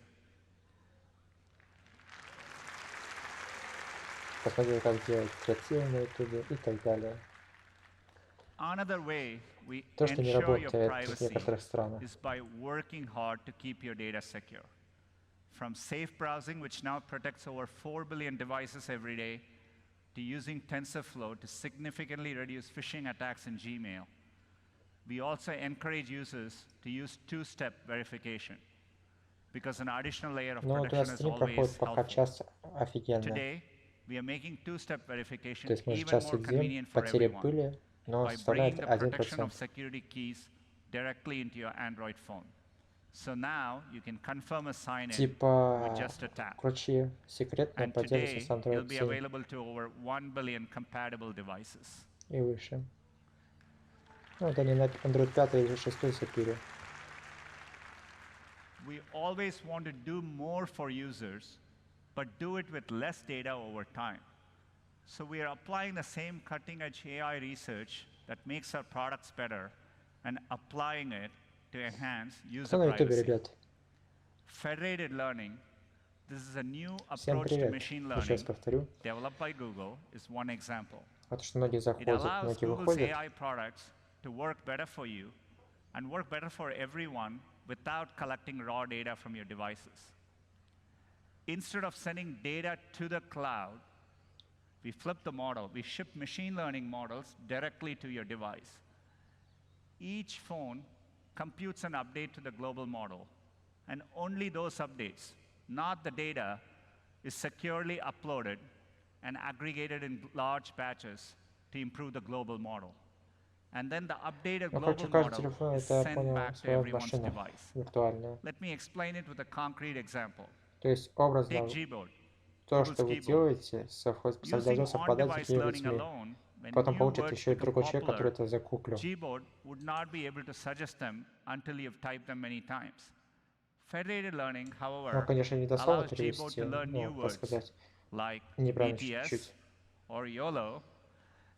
Another way we ensure your privacy is by working hard to keep your data secure. From safe browsing, which now protects over 4 billion devices every day, to using TensorFlow to significantly reduce phishing attacks in Gmail. We also encourage users to use two-step verification, because an additional layer of protection is always helpful. Today, we are making two-step verification even more convenient for everyone by bringing the protection of security keys directly into your Android phone. So now you can confirm a sign-in with just a tap. And today, it'll be available to over 1 billion compatible devices. We always want to do more for users, but do it with less data over time. So we are applying the same cutting-edge AI research that makes our products better and applying it to enhance user privacy. Federated learning, this is a new approach to machine learning developed by Google, is one example. It allows Google's AI products to work better for you and work better for everyone without collecting raw data from your devices. Instead of sending data to the cloud, we flip the model. We ship machine learning models directly to your device. Each phone computes an update to the global model. And only those updates, not the data, is securely uploaded and aggregated in large batches to improve the global model. And then the updated global model is sent back to everyone's device. Let me explain it with a concrete example. То есть образно Take Gboard, то, что вы делаете, должно совпадать с другими людьми. Потом получит еще и другой человек, который это закуплил. Gboard would not be able to suggest them until you've typed them many times. Federated learning, however, конечно, не дословно allows Gboard to learn new words like BTS or YOLO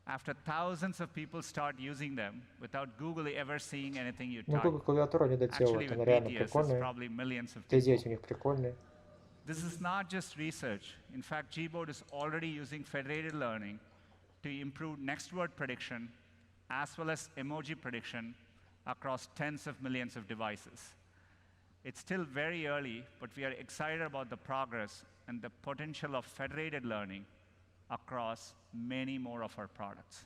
after thousands of people start using them without Google ever seeing anything you type. Google клавиатуру не доделывает, она реально прикольная. Идеи у них прикольные. This is not just research. In fact, Gboard is already using federated learning to improve next word prediction as well as emoji prediction across tens of millions of devices. It's still very early, but we are excited about the progress and the potential of federated learning across many more of our products.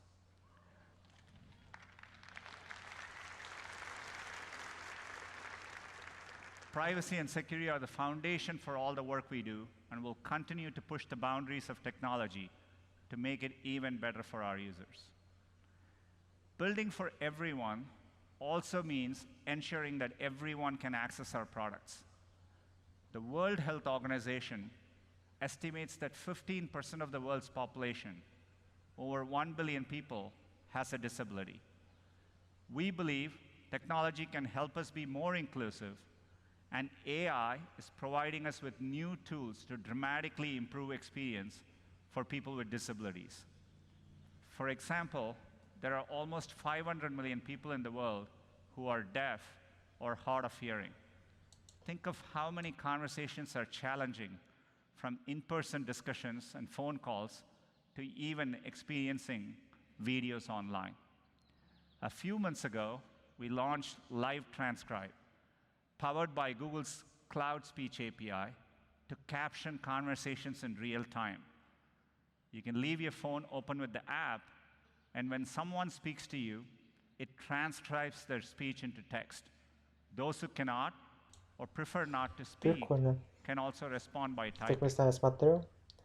Privacy and security are the foundation for all the work we do, and we'll continue to push the boundaries of technology to make it even better for our users. Building for everyone also means ensuring that everyone can access our products. The World Health Organization estimates that 15% of the world's population, over 1 billion people, has a disability. We believe technology can help us be more inclusive, and AI is providing us with new tools to dramatically improve experience for people with disabilities. For example, there are almost 500 million people in the world who are deaf or hard of hearing. Think of how many conversations are challenging, from in-person discussions and phone calls to even experiencing videos online. A few months ago, we launched Live Transcribe, powered by Google's Cloud Speech API, to caption conversations in real time. You can leave your phone open with the app, and when someone speaks to you, it transcribes their speech into text. Those who cannot or prefer not to speak can also respond by typing.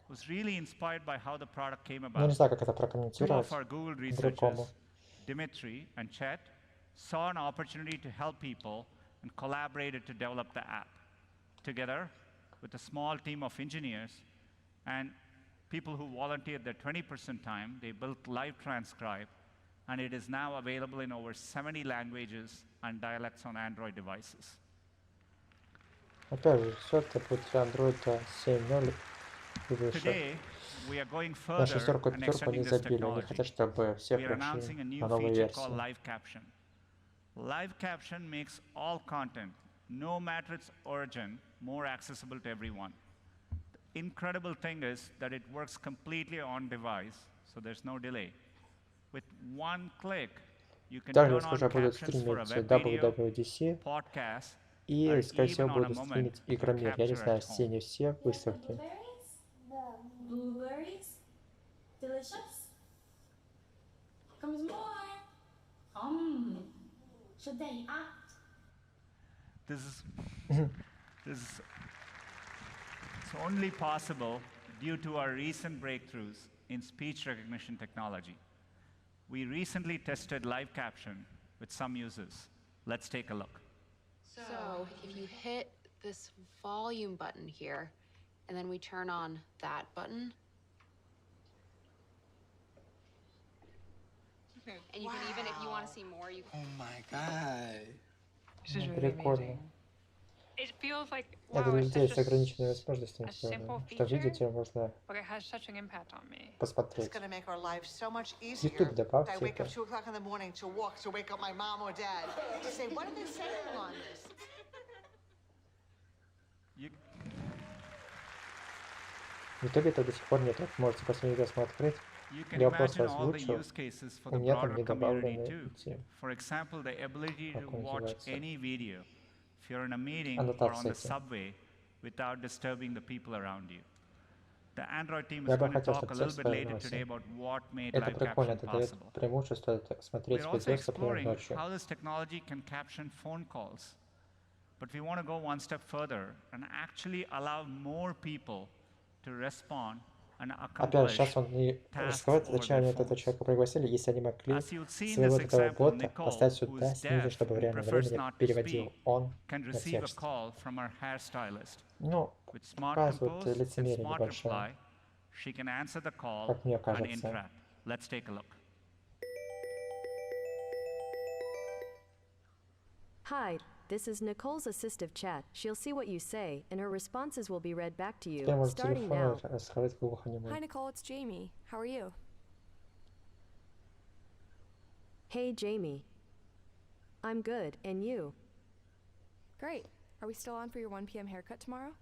Was really inspired by how the product came about. Two of our Google researchers, Dimitri and Chet, saw an opportunity to help people and collaborated to develop the app. Together, with a small team of engineers and people who volunteered their 20% time, they built Live Transcribe, and it is now available in over 70 languages and dialects on Android devices. Опять же, все это пути Android 7.0 и выше. Наша шестерка и пятерка не забили, они хотят, чтобы все пришли на новую версию. Live caption makes all content, no matter its origin, more accessible to everyone. The incredible thing is that it works completely on device, so there's no delay. With one click, you can turn on captions for a web video, podcast, и, скорее всего, буду стримить игромир. Я не знаю, все, не все выставки. Blueberries? Delicious? Comes more. Should they act? This is it's only possible due to our recent breakthroughs in speech recognition technology. We recently tested live caption with some users. Let's take a look. So if you hit this volume button here, and then we turn on that button, and you can even, if you want to see more, you can. Oh my god. This is really amazing. It feels like, wow, Это для it's людей such с ограниченными возможностями сделано, что видите, можно but it has such an impact on me. посмотреть. It's going to make our lives so much easier. YouTube добавьте I wake up это. 2 o'clock in the morning to walk to wake up my mom or dad to say, what are they saying on this? В YouTube это до сих пор нет, можете после видео смотреть. Я просто озвучил, у меня там не добавлены эти, For example, the ability to watch any video if you're in a meeting or on the subway without disturbing the people around you. The Android team Я is бы going to хотел, talk чтобы a little текст bit later повернулся. today about what made Это live прикольно, caption это дает possible. преимущество смотреть We're also видос, например, exploring ночью. how this technology can caption phone calls. But we want to go one step further and actually allow more people to respond and Опять же, accomplish сейчас он не tasks раскрывает, over зачем their они вот этого phones. человека пригласили, если они могли As you'd see in своего this этого example, бота Nicole, поставить who сюда is снизу, deaf чтобы в and реальном prefers времени not to переводил speak, он can на receive a текст. call from her hairstylist. Ну, With Smart показывает Compose and лицемерие Smart небольшое, Reply, she can answer the call как мне and кажется. interact. Let's take a look. Hi, this is Nicole's assistive chat. She'll see what you say, and her responses will be read back to you, Ты можешь starting телефон now. раскрывать глухонемой. Hi, Nicole, it's Jamie. How are you? Hey, Jamie. I'm good, and you? Great. Are we still on for your 1 p.m. haircut tomorrow?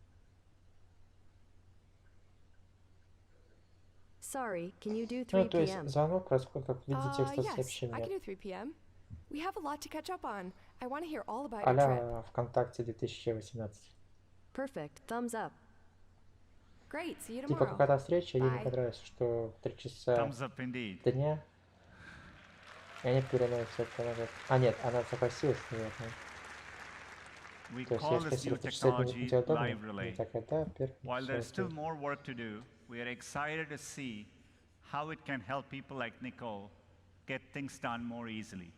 Sorry, can you do 3 Ну, то есть p.m.? звонок происходит как в виде текстового Yes, I сообщения. can do 3 p.m. We have a lot to catch up on. I want to hear all about your trip. А-ля ВКонтакте 2018. Perfect. Thumbs up. Great. See you Типа tomorrow. какая-то встреча, ей не Bye. понравилось, что в 3 часа Thumbs up indeed. дня, и они переносят это назад. А нет, она согласилась, наверное. We То есть call я this спросил, new это читать technology тебе удобно? live И relay. так, да, While there's still окей. more work to do, we are excited to see how it can help people like Nicole get things done more easily.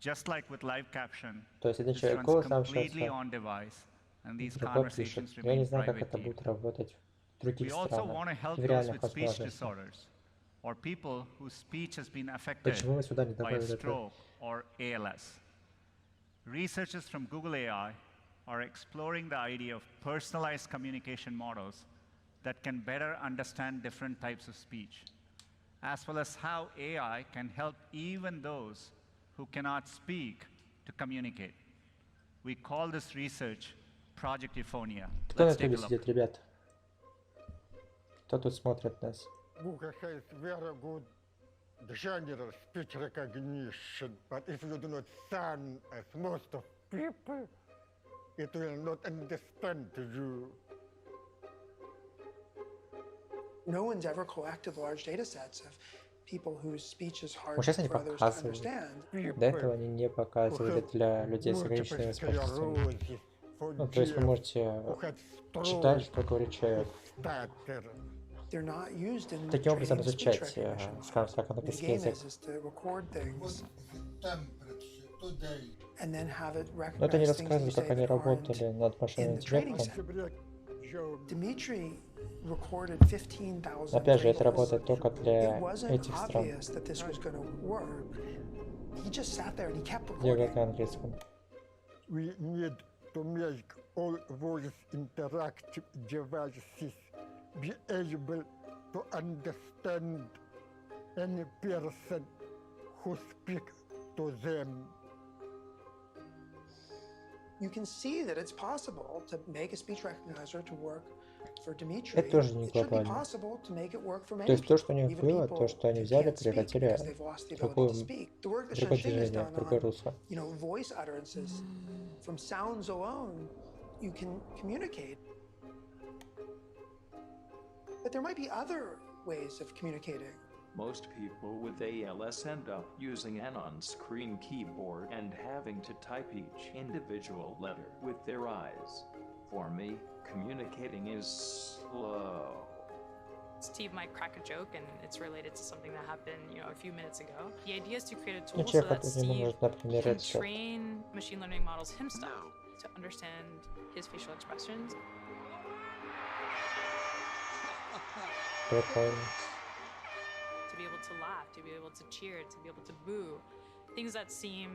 Just like with live caption, То есть один this человек runs голос completely общается, on device, and these другой пишет. conversations Я не remain знаю, как private это to you. будет работать в других We also want to странах, help в those реальных with speech возможностях. disorders or people whose speech has been affected Почему вы сюда не by a добавили это? stroke or ALS. Researchers from Google AI are exploring the idea of personalized communication models that can better understand different types of speech, as well as how AI can help even those who cannot speak to communicate. We call this research Project Euphonia. Кто на Let's take a ютубе look. сидит, ребят? Кто тут смотрит нас? Google has very good general speech recognition, but if you do not sound as most of people, it will not understand you. No one's ever collected large data sets of people whose speech is hard Вот сейчас они for others to показывают. understand. До этого они не показывали для людей с ограниченными возможностями. Ну, то есть вы можете читать, что говорит человек. They're not used in Таким образом training speech изучать, recognition. скажем так, The английский game язык. is to record things and then have it Но это не recognize things that you рассказывает, say как они that aren't работали над in машинным the training интеллектом. set. Dmitry recorded 15,000 Опять же, это phrases. работает только для It wasn't этих стран. obvious that this was going to work. He just sat there and he kept Я recording. говорю на английском. We need to make all voice interactive devices be able to understand any person who speaks to them. You can see that it's possible to make a speech recognizer to work for Dmitry. Это тоже не It should be глобально. possible to make it work for many То есть то, что у people, них even было, people то, что они who взяли, can't speak превратили because they've lost the в ability to speak. The work that другое Shanxing has движение, в done другое on, русло. you know, voice utterances, from sounds alone, you can communicate. But there might be other ways of communicating. Most people with ALS end up using an on-screen keyboard and having to type each individual letter with their eyes. For me, communicating is slow. Steve might crack a joke and it's related to something that happened, a few minutes ago. The idea is to create a tool so человек that тут не Steve может, например, can это train machine learning models himself to understand his facial expressions. прикольно. To be able to laugh, to be able to cheer, to be able to boo. Things that seem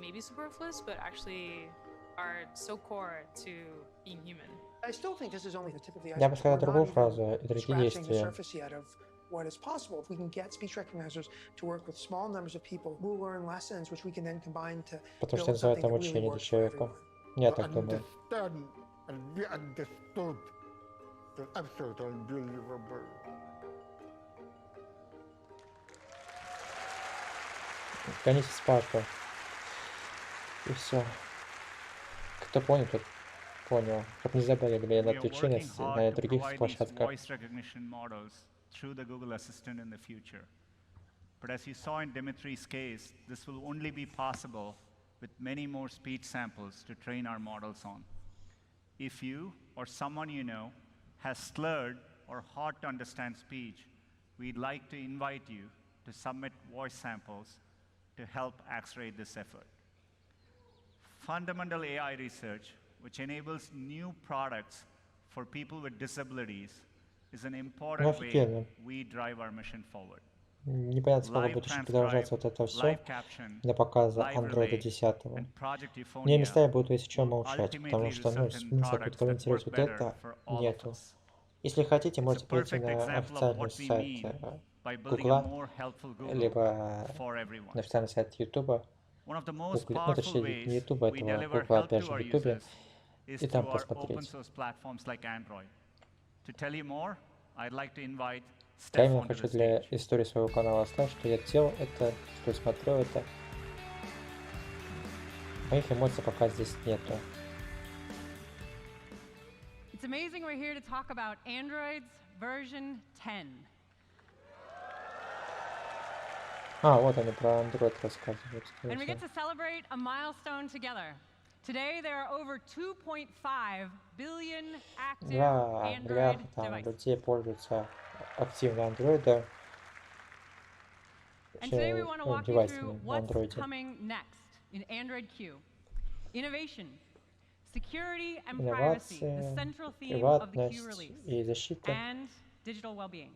maybe superfluous, but actually are so core to being human. I still think this is only the tip of the Я бы iceberg. сказал We're другую not even фразу и другие scratching the действия. surface yet of what is possible. If we can get speech recognizers to work with small numbers of people, we'll learn lessons which we can then combine to Потому что build называют something там that really учение для works for человека. everyone. Я так думаю. Understand and be understood. That's absolutely unbelievable. Гоните Спарту. И все. Кто понял, тот Понял. Чтоб не забыли меня на Твиче, на других площадках. Through the Google Assistant in the future. But as you saw in Dimitri's case, this will only be possible with many more speech samples to train our models on. If you or someone you know has slurred or hard to understand speech, we'd like to invite you to submit voice samples to help accelerate this effort. Fundamental AI research, which enables new products for people with disabilities, is an important way we drive our mission forward. Непонятно, сколько будет еще продолжаться вот это все до показа Android 10. Мне местами буду, если что, молчать, потому что, ну, смысла тут комментировать вот это нету. Если хотите, можете перейти на официальный сайт Гугла, либо на официальный сайт Ютуба, ну, точнее, не Ютуба, этого Гугла, опять же, в Ютубе, и там посмотреть. Я именно хочу для истории своего канала оставить, что я делал это, что я смотрел это. Моих эмоций пока здесь нету. It's amazing we're here to talk about Android's version 10. Вот они про Android рассказывают. And we get to celebrate a milestone together. Today there are over 2.5 billion active Android devices. Людей пользуются активно Android. And today we want to walk you through what's coming next in Android Q. Innovation, security and privacy, the central theme of the Q release, and digital well-being.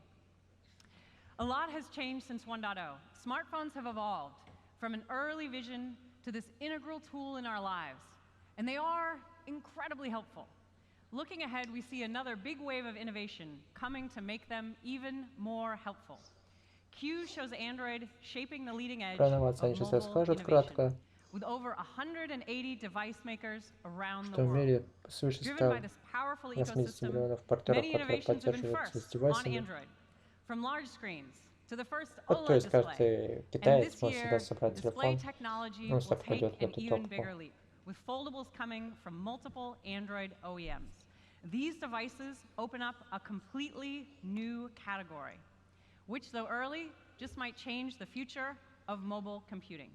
A lot has changed since 1.0. Smartphones have evolved from an early vision to this integral tool in our lives, and they are incredibly helpful. Looking ahead, we see another big wave of innovation coming to make them even more helpful. Q shows Android shaping the leading edge of mobile innovation, with over 180 device makers around the world. Driven by this powerful ecosystem, many innovations have been first on Android, from large screens to the first OLED display. And this year, display technology will take an even bigger leap, with foldables coming from multiple Android OEMs. These devices open up a completely new category, which, though early, just might change the future of mobile computing.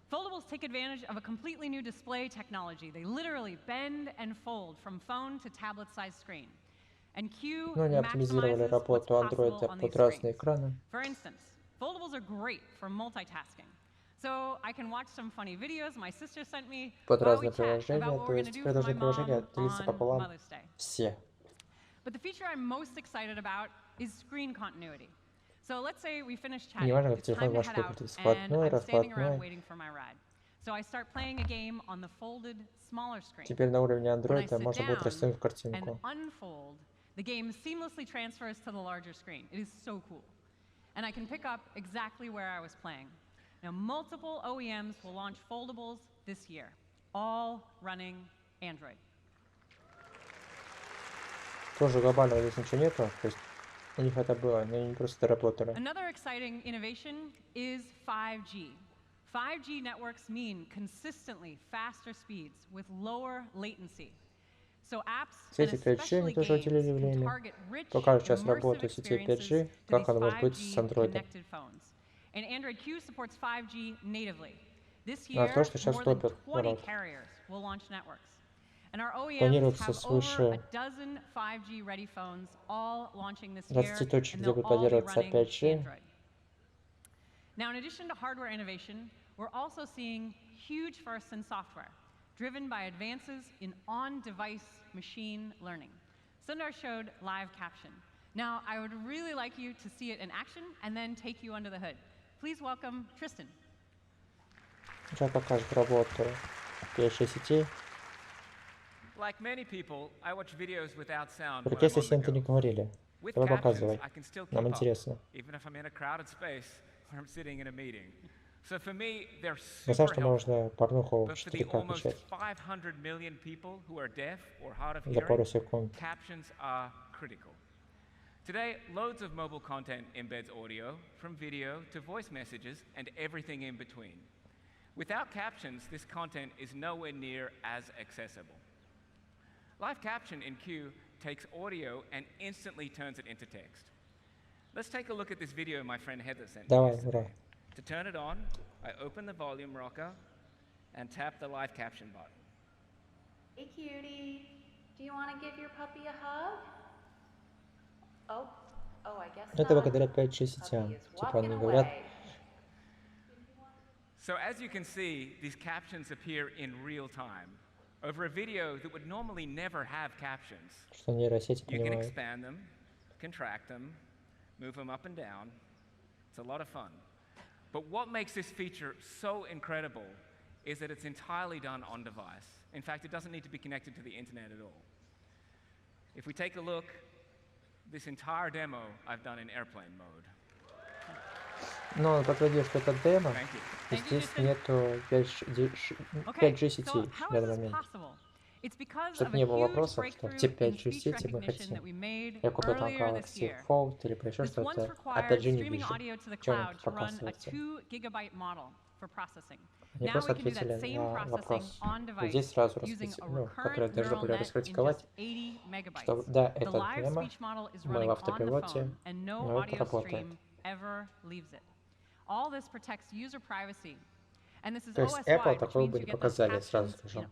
Foldables take advantage of a completely new display technology. They literally bend and fold from phone to tablet-sized screen. And Q maximizes what's possible on these screens. For instance, foldables are great for multitasking. So I can watch some funny videos my sister sent me while we chat about what we're going to do for my mom on Mother's Day. But the feature I'm most excited about is screen continuity. So let's say we finish chatting, it's time to head out, and I'm standing around waiting for my ride. So I start playing a game on the folded, smaller screen. Теперь на уровне Android можно будет растянуть and картинку. unfold, the game seamlessly transfers to the larger screen. It is so cool. And I can pick up exactly where I was playing. Now, multiple OEMs will launch foldables this year, all running Android. Тоже глобального здесь ничего нету, то есть у них это было, но они просто работали. Another exciting innovation is 5G. 5G networks mean consistently faster speeds with lower latency. So apps and especially games can target rich, immersive experiences to these 5G connected phones. And Android Q supports 5G natively. This year, more than 20 carriers will launch networks. And our OEMs have over a dozen 5G-ready phones, all launching this year, and they'll all be running Android. Now, in addition to hardware innovation, we're also seeing huge firsts in software, driven by advances in on-device machine learning. Sundar showed live caption. Now, I would really like you to see it in action and then take you under the hood. Please welcome Tristan. Сейчас покажет работу пешей сетей. Like many people, I watch videos without sound. Про если сегодня не говорили. Давай показывай. Нам интересно. Even if I'm in a crowded space or I'm sitting in a meeting. So for me, they're Я знаю, super что можно порнуху в helpful. But for the 4К almost включать 500 million people who are deaf or hard of за пару hearing, секунд. captions are critical. Today, loads of mobile content embeds audio, from video to voice messages and everything in between. Without captions, this content is nowhere near as accessible. Live caption in Q takes audio and instantly turns it into text. Let's take a look at this video my friend Heather sent me yesterday. To turn it on, I open the volume rocker and tap the live caption button. Hey cutie, do you want to give your puppy a hug? Oh, I guess not. Это благодаря 5G сетям. Типа они говорят. So as you can see, these captions appear in real time over a video that would normally never have captions. Что нейросети You can понимают. expand them, contract them, move them up and down. It's a lot of fun. But what makes this feature so incredible is that it's entirely done on device. In fact, it doesn't need to be connected to the internet at all. If we take a look, this entire demo I've done in airplane mode. Но подтвердил, что это демо, и здесь нету 5G сетей в данный момент. Чтобы не было вопросов, что в те 5G сети мы хотим. Я купил там Galaxy Fold или еще что-то, а 5G не вижу. Что они тут показываете? Они просто ответили на вопрос. И здесь сразу который я должен был раскритиковать, что да, это демо, мы в автопилоте, но это работает. То есть Apple такого бы не показали, сразу скажу.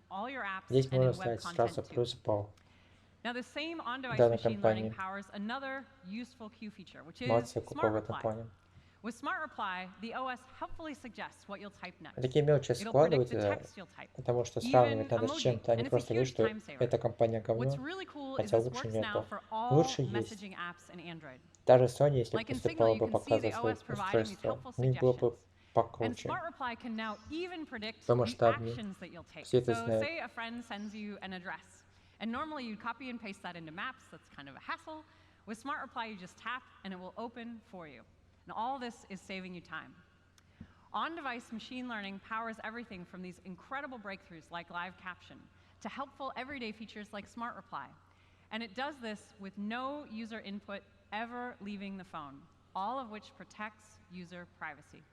Здесь можно ставить сразу плюс по данной компании. Молодцы, купил в этом плане. Такие мелочи складываются, потому что сравнивать надо с чем-то, а не просто говорить, что эта компания говно, хотя лучше нету. Лучше есть. Даже Sony, если бы поступала бы показывать свои устройства, у них было бы покруче, помасштабнее. Все это знают. And normally you'd copy and paste that into Maps. That's kind of a hassle. With Smart Reply, you just tap and it will open for you. And all this is saving you time. On-device machine learning powers everything from these incredible breakthroughs like live caption to helpful everyday features like Smart Reply. And it does this with no user input ever leaving the phone, all of which protects user privacy.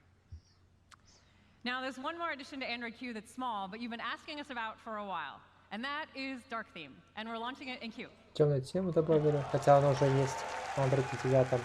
Now, there's one more addition to Android Q that's small, but you've been asking us about for a while. And that is Dark Theme, and we're launching it in Q. Темную тему добавили, хотя она уже есть на Android 9.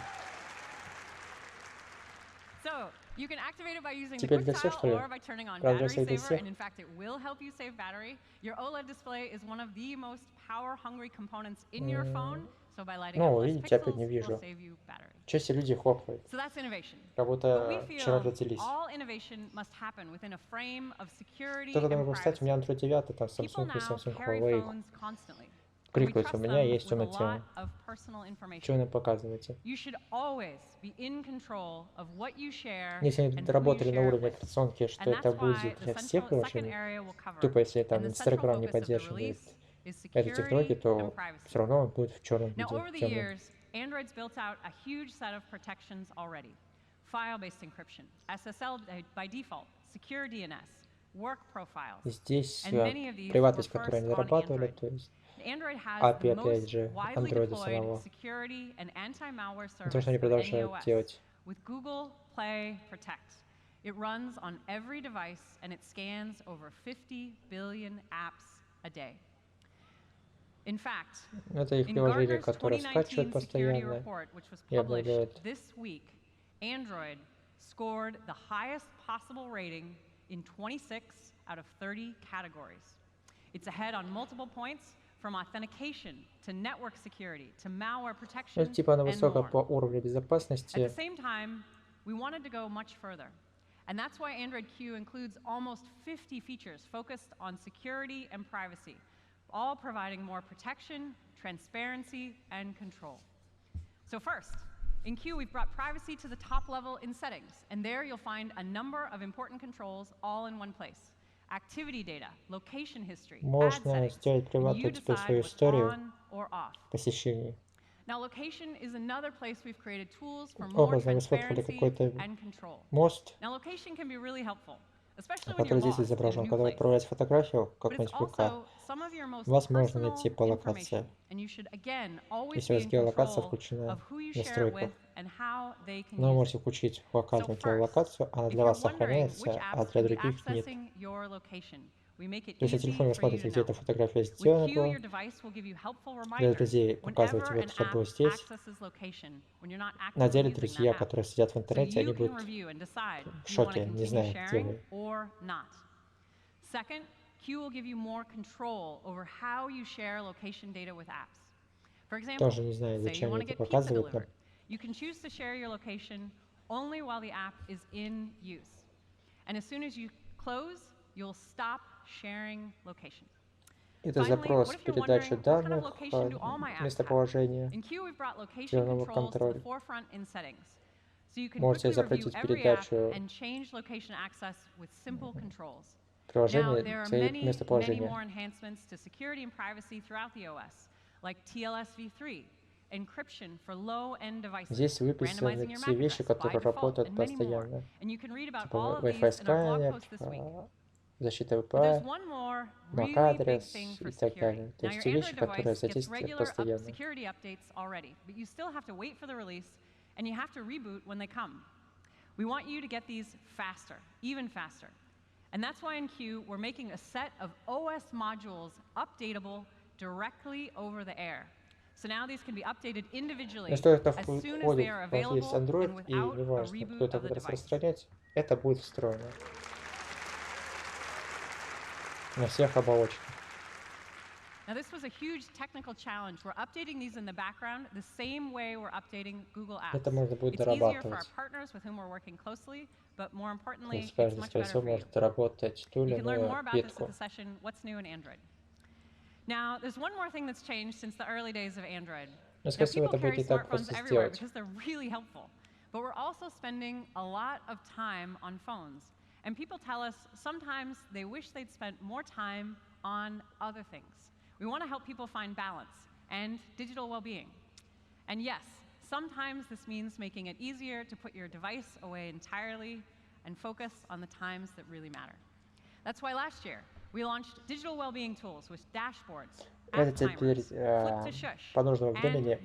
So, you can activate it by using the Теперь quick для всех, tile что ли? or by turning on battery Разве для saver, всех? and in fact, it will help you save battery. Your OLED display is one of the most power-hungry components in your phone, so by lighting up Ну, less видите, опять pixels не will вижу. save you battery. Чаще люди хлопают, So that's innovation. как But будто we вчера feel родились. all innovation must happen within a frame of security Кто-то and должен встать, у меня privacy. Android 9, там People Samsung и now Samsung carry Huawei. phones constantly. Крикают, у меня есть темная тема. Of personal information. Что вы нам показываете? You should always be in control of what you share Если and они who you работали на share it уровне with. операционки, что And это that's why будет the для всех second приложений, area we'll cover. тупо если там And the Instagram не central focus of the поддерживает release is эту технологию, security то and privacy. все равно он будет в черном Now, виде. over the Темном. years, Android's built out a huge set of protections already. File-based encryption, SSL by default, secure DNS, work profiles, Здесь and many of these приватность, were которую они first on зарабатывали, Android. то есть Android has API, the опять most же, widely Android самого. deployed security and anti-malware То, service что они of продолжают any OS делать. with Google Play Protect. It runs on every device and it scans over 50 billion apps a day. In fact, Это их in приложение, Gartner's которое 2019 скачивают security постоянно report, which was и published обновляют. this week, Android scored the highest possible rating in 26 out of 30 categories. It's ahead on multiple points, from authentication to network security to malware protection Ну, типа она and высокая more. по уровню безопасности. At the same time, we wanted to go much further. And that's why Android Q includes almost 50 features focused on security and privacy, all providing more protection, transparency, and control. So first, in Q, we've brought privacy to the top level in settings. And there you'll find a number of important controls all in one place. Activity data, location history, ad Можно settings, сделать and you приватную теперь decide свою what's историю on or off. посещений. Now, location is another place we've created tools for more Образно, вы сфоткали transparency какой-то and control. мост, Now, location can be really helpful, especially when you're который здесь lost in a изображен. new Когда вы place. отправляете фотографию But it's какой-нибудь ВК, also some of your most вас можно personal найти по локации. information, and you should again always Если be у вас in геолокация control включена of who you в share it настройках. with and how they can Но вы use можете it. включить локальную So first, геолокацию, она if для you're вас wondering which сохраняется, а apps для could be других нет. accessing your location, We make it То есть на easy телефоне вы for you смотрите, to где know. эта фотография With сделана Q, была. your device will give you helpful Для reminders друзей показывать whenever вот, an что app было здесь. accesses location, when you're not На actively деле using that друзья, app. которые сидят в So интернете, you они can будут review and decide в if you want to шоке, не continue зная, где sharing вы. or not. Second, Q will give you more control over how you share location data with apps. For example, Тоже не знаю, say you зачем want мне to это get pizza показывает, но delivered. You can choose to share your location only while the app is in use. And as soon as you close, you'll stop sharing location. это запрос передачи данных, местоположения, телевого контроля. Можете запретить передачу приложения цель местоположения. Здесь выписаны все вещи, которые работают постоянно. Типа Wi-Fi сканер, защита VPN, MAC-адрес и так далее. То есть те вещи, которые задействуют постоянно. And you have to reboot when they come. We want you to get these faster, even faster. And that's why in Q, we're making a set of OS modules updatable directly over the air. So now these can be updated individually as soon as they are available and without a reboot of the device. Это будет встроено на всех оболочках. Now this was a huge technical challenge. We're updating these in the background the same way we're updating Google Apps. Это можно будет It's easier for our дорабатывать. partners with whom we're working closely, but more То importantly, есть it's каждый, much скорее better всего, for you. может доработать ту или You can learn more иную about this at ветку. the session, What's New in Android. Now, there's one more thing that's changed since the early days of Android. Но, Now, скорее всего, people это будет carry не так smartphones просто everywhere сделать. because they're really helpful. But we're also spending a lot of time on phones. And people tell us sometimes they wish they'd spent more time on other things. We want to help people find balance and digital well-being. And yes, sometimes this means making it easier to put your device away entirely and focus on the times that really matter. That's why last year we launched digital well-being tools with dashboards, Это теперь по нужному времени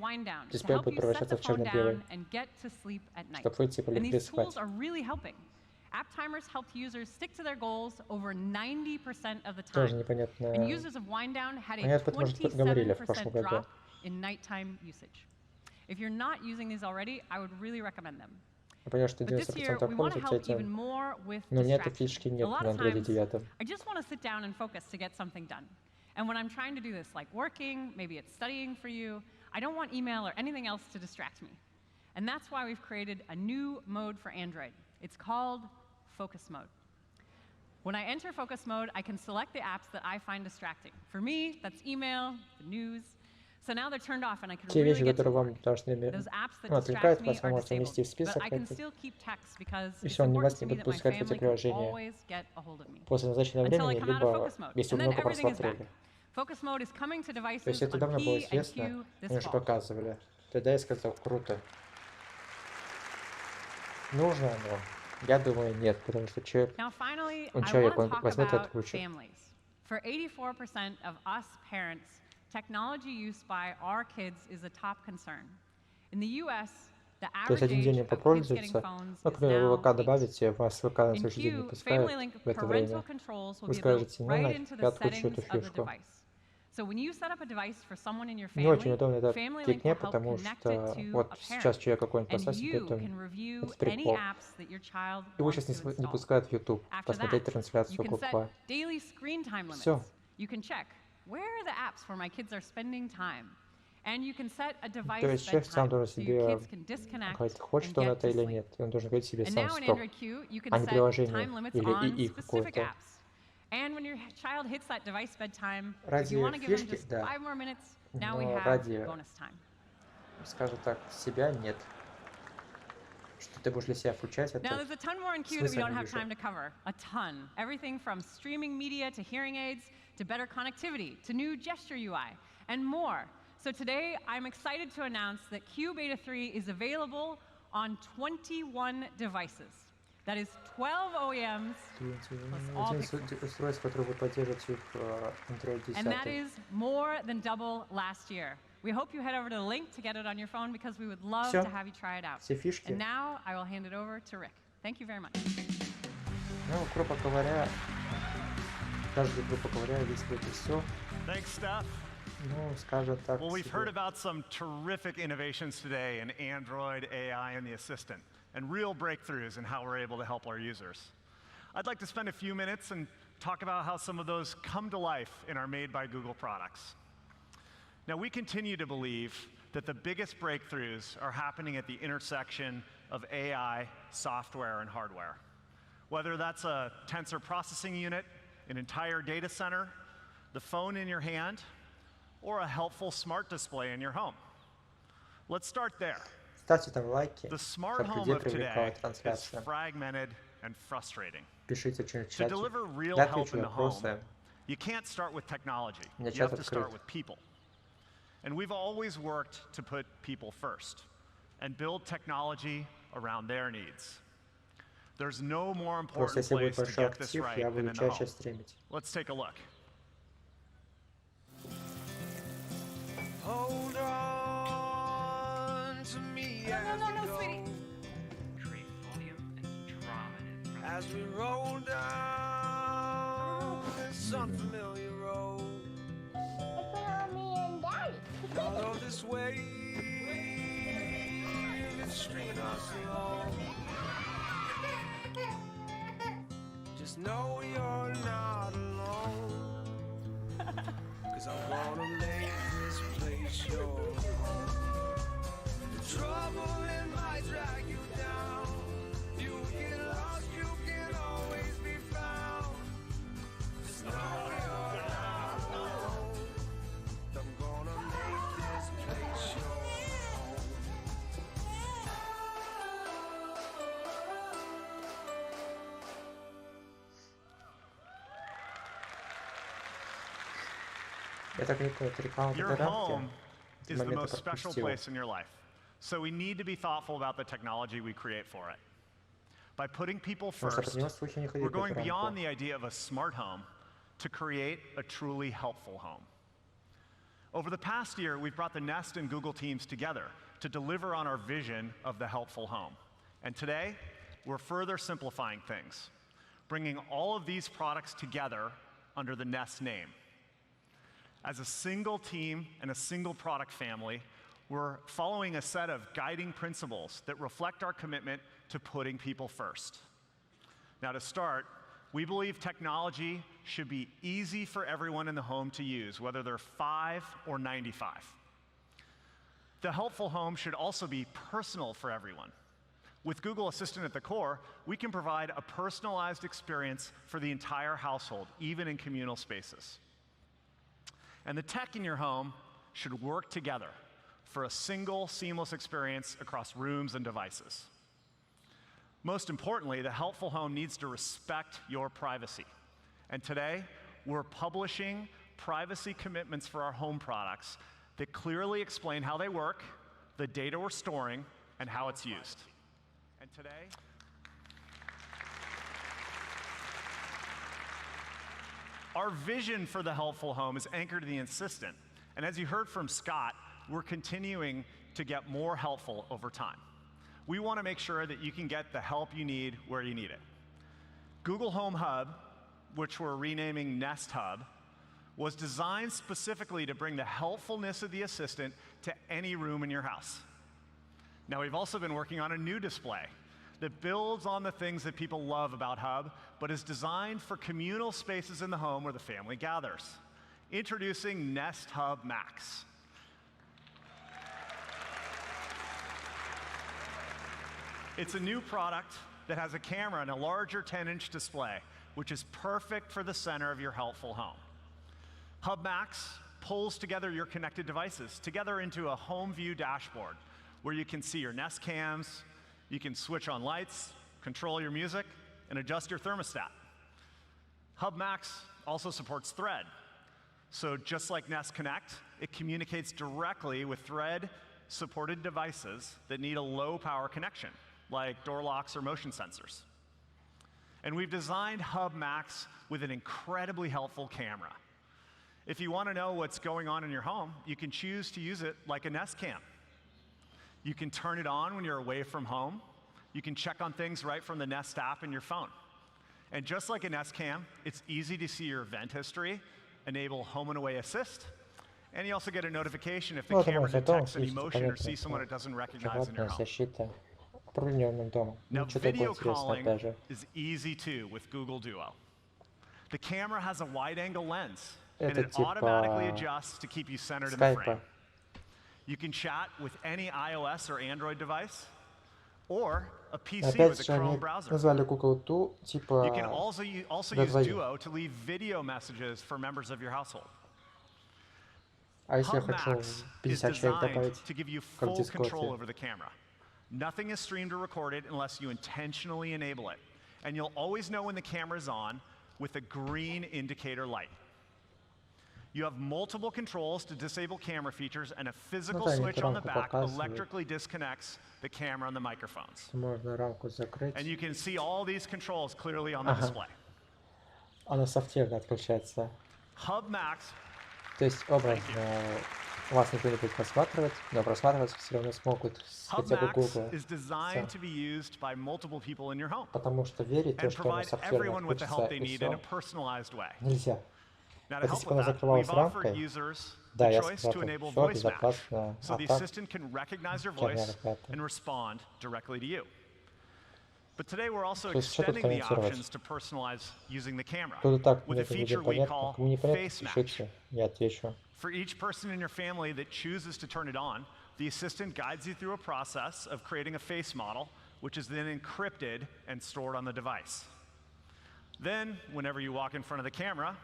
дисплей будет превращаться в черно-белый, чтобы выйти по легкие спать. App timers helped users stick to their goals over 90% of the time. Тоже непонятно. And users of Wind Down had a Они об этом уже говорили в прошлом 27% году. drop in nighttime usage. If you're not using these already, I would really recommend them. Я понял, что 90% пользуются этим, но мне этой фишки нет на Android 9. I just want to sit down and focus to get something done. And when I'm trying to do this, like working, maybe it's studying for you, I don't want email or anything else to distract me. And that's why we've created a new mode for Android. It's called Focus Mode. When I enter Focus Mode, I can select the apps that I find distracting. For me, that's email, the news. So now they're turned off and I can Те really вещи, get to которые вам work. должны Those apps that отвлекают distract me вас, вы are можете внести в disabled. список But I can этих. still keep text because И it's все, они important вас to не me будут that my пускать в эти family can приложения always get a hold of me. после назначенного Until I времени, come out of либо Focus Mode. если And вы then много everything is back. просмотрели. Focus Mode is coming to То devices есть это on давно было P and известно, Q this мне уже fall. показывали. Тогда я сказал, круто. Нужно оно? Я думаю, нет, потому что человек, Now, finally, он I человек, want он to talk возьмет about отключит. families. For 84% of us parents, technology use by our kids is a top concern. In the US, the То есть average один age день не of kids getting попользуется, phones ну, is к примеру, вы now ВК 8. добавите, вас ВК на In следующий день не Q, пускают Family Link в это parental время. controls will Вы be built скажете, ну, right нафиг, into я the отключу settings эту of the фишку. device. So when you set up a device for someone in your Не очень family, удобно этот Family Link фигня, will help потому connect что it to вот a сейчас parent. человек какой-нибудь And поставит себе you это, can review этот any прикол. apps that your child Его wants сейчас to не install. пускают в YouTube, After посмотреть that, трансляцию you can set Кукла. daily screen time limits. Всё. You can check where are the apps where my kids are spending time. And you can set a То device есть человек сам bedtime должен so your себе kids can disconnect говорить, хочет and он get это to или sleep. нет. И он должен говорить себе And сам now in стоп, Android Q, you can а не set приложение time limits или on ИИ specific какое-то. apps. And when your child hits that device bedtime, if Ради you want to give them фишки, just да. 5 more minutes, now we Но have ради, bonus time. скажем так, себя нет. Что ты будешь для себя включать, это Now there's a ton more in Q that we смысла don't не have вижу. time to cover. A ton. Everything from streaming media to hearing aids to better connectivity to new gesture UI and more. So today I'm excited to announce that Q Beta 3 is available on 21 devices. That is 12 OEMs plus all pixels. Устройств, которые вы поддержите в Android 10. And that is more than double last year. We hope you head over to the link to get it on your phone because we would love Всё. to have you try it out. Все фишки. And now I will hand it over to Rick. Thank you very much. Ну, грубо говоря, Скажет, грубо говоря, если это все, Thanks, Steph. ну, скажет так Well, we've heard себе. about some terrific innovations today in Android, AI, and the Assistant, and real breakthroughs in how we're able to help our users. I'd like to spend a few minutes and talk about how some of those come to life in our Made by Google products. Now, we continue to believe that the biggest breakthroughs are happening at the intersection of AI, software, and hardware. Whether that's a tensor processing unit, an entire data center, the phone in your hand, or a helpful smart display in your home. Let's start there. Ставьте там лайки, The smart чтобы home людей of today привлекала is трансляция. fragmented and frustrating. Пишите что-нибудь в To чате. deliver real Я help отвечу in на the home, вопросы. you can't start with technology. У меня You чат have to start открыт. with people. And we've always worked to put people first and build technology around their needs. There's no more Просто important если будет place to большой get this актив, right я than буду in the чаще home. стримить. Let's take a look. Hold on to me as we go. Create volume and drama. As we roll down this unfamiliar road. Although this wave is stringing us along, just know you're not alone. 'Cause I'm gonna make this place your home. The trouble it might drag you down. You get lost, you can always be found. Just know you're not alone. I'm gonna make this place your home. Я так не понял, это реклама Your подарки. home Эти is the моменты most special пропустил. place in your life. So we need to be thoughtful about the technology we create for it. By putting people Потому что first, про него слухи не we're ходили going по beyond рамку. the idea of a smart home to create a truly helpful home. Over the past year, we've brought the Nest and Google teams together to deliver on our vision of the helpful home. And today, we're further simplifying things, bringing all of these products together under the Nest name. As a single team and a single product family, we're following a set of guiding principles that reflect our commitment to putting people first. Now, to start, we believe technology should be easy for everyone in the home to use, whether they're 5 or 95. The helpful home should also be personal for everyone. With Google Assistant at the core, we can provide a personalized experience for the entire household, even in communal spaces. And the tech in your home should work together for a single, seamless experience across rooms and devices. Most importantly, the helpful home needs to respect your privacy. And today, we're publishing privacy commitments for our home products that clearly explain how they work, the data we're storing, and how it's used. And today, our vision for the helpful home is anchored in the Assistant. And as you heard from Scott, we're continuing to get more helpful over time. We want to make sure that you can get the help you need where you need it. Google Home Hub, which we're renaming Nest Hub, was designed specifically to bring the helpfulness of the Assistant to any room in your house. Now, we've also been working on a new display that builds on the things that people love about Hub, but is designed for communal spaces in the home where the family gathers. Introducing Nest Hub Max. It's a new product that has a camera and a larger 10-inch display, which is perfect for the center of your helpful home. Hub Max pulls together your connected devices together into a home view dashboard where you can see your Nest cams, you can switch on lights, control your music, and adjust your thermostat. Hub Max also supports Thread. So just like Nest Connect, it communicates directly with Thread-supported devices that need a low-power connection, like door locks or motion sensors. And we've designed Hub Max with an incredibly helpful camera. If you want to know what's going on in your home, you can choose to use it like a Nest Cam. You can turn it on when you're away from home. You can check on things right from the Nest app in your phone. And just like an S-Cam, it's easy to see your event history, enable home and away assist, and you also get a notification if the camera detects an emotion or sees someone it doesn't recognize in your home. Now, video calling is easy too with Google Duo. The camera has a wide-angle lens, and it automatically adjusts to keep you centered in the frame. You can chat with any iOS or Android device, or a PC with a Chrome browser. You can also use Duo to leave video messages for members of your household. Hub Max is designed to give you full control over the camera. Nothing is streamed or recorded unless you intentionally enable it. And you'll always know when the camera is on with a green indicator light. You have multiple controls to disable camera features, and a physical switch on the back electrically disconnects the camera and the microphones. And you can see all these controls clearly on the display. Hub Max. То есть образно вас никто не будет просматривать, но просматривать все равно смогут хотя бы Google. Потому что верить то, что оно софтверно отключится, и все, нельзя. Вот если бы оно закрывалось рамкой, да, я сказал, все безопасно, а так херня какая-то. But today we're also extending the options to personalize using the camera with a feature we call Face Match. For each person in your family that chooses to turn it on, the assistant guides you through a process of creating a face model, which is then encrypted and stored on the device. Then, whenever you walk in front of the camera,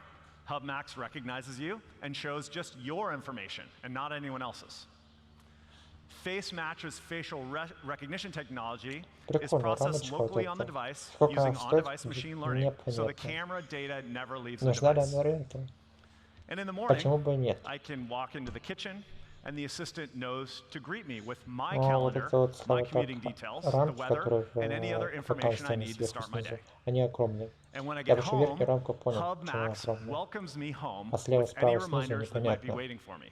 Hub Max recognizes you and shows just your information and not anyone else's. Face Match's facial recognition technology is processed locally on the device using on-device machine learning, so the camera data never leaves the device. And in the morning, I can walk into the kitchen, and the assistant knows to greet me with my calendar, my commuting details, the weather, and any other information I need to start my day. And when I get home, Hub Max welcomes me home with any reminders that might be waiting for me.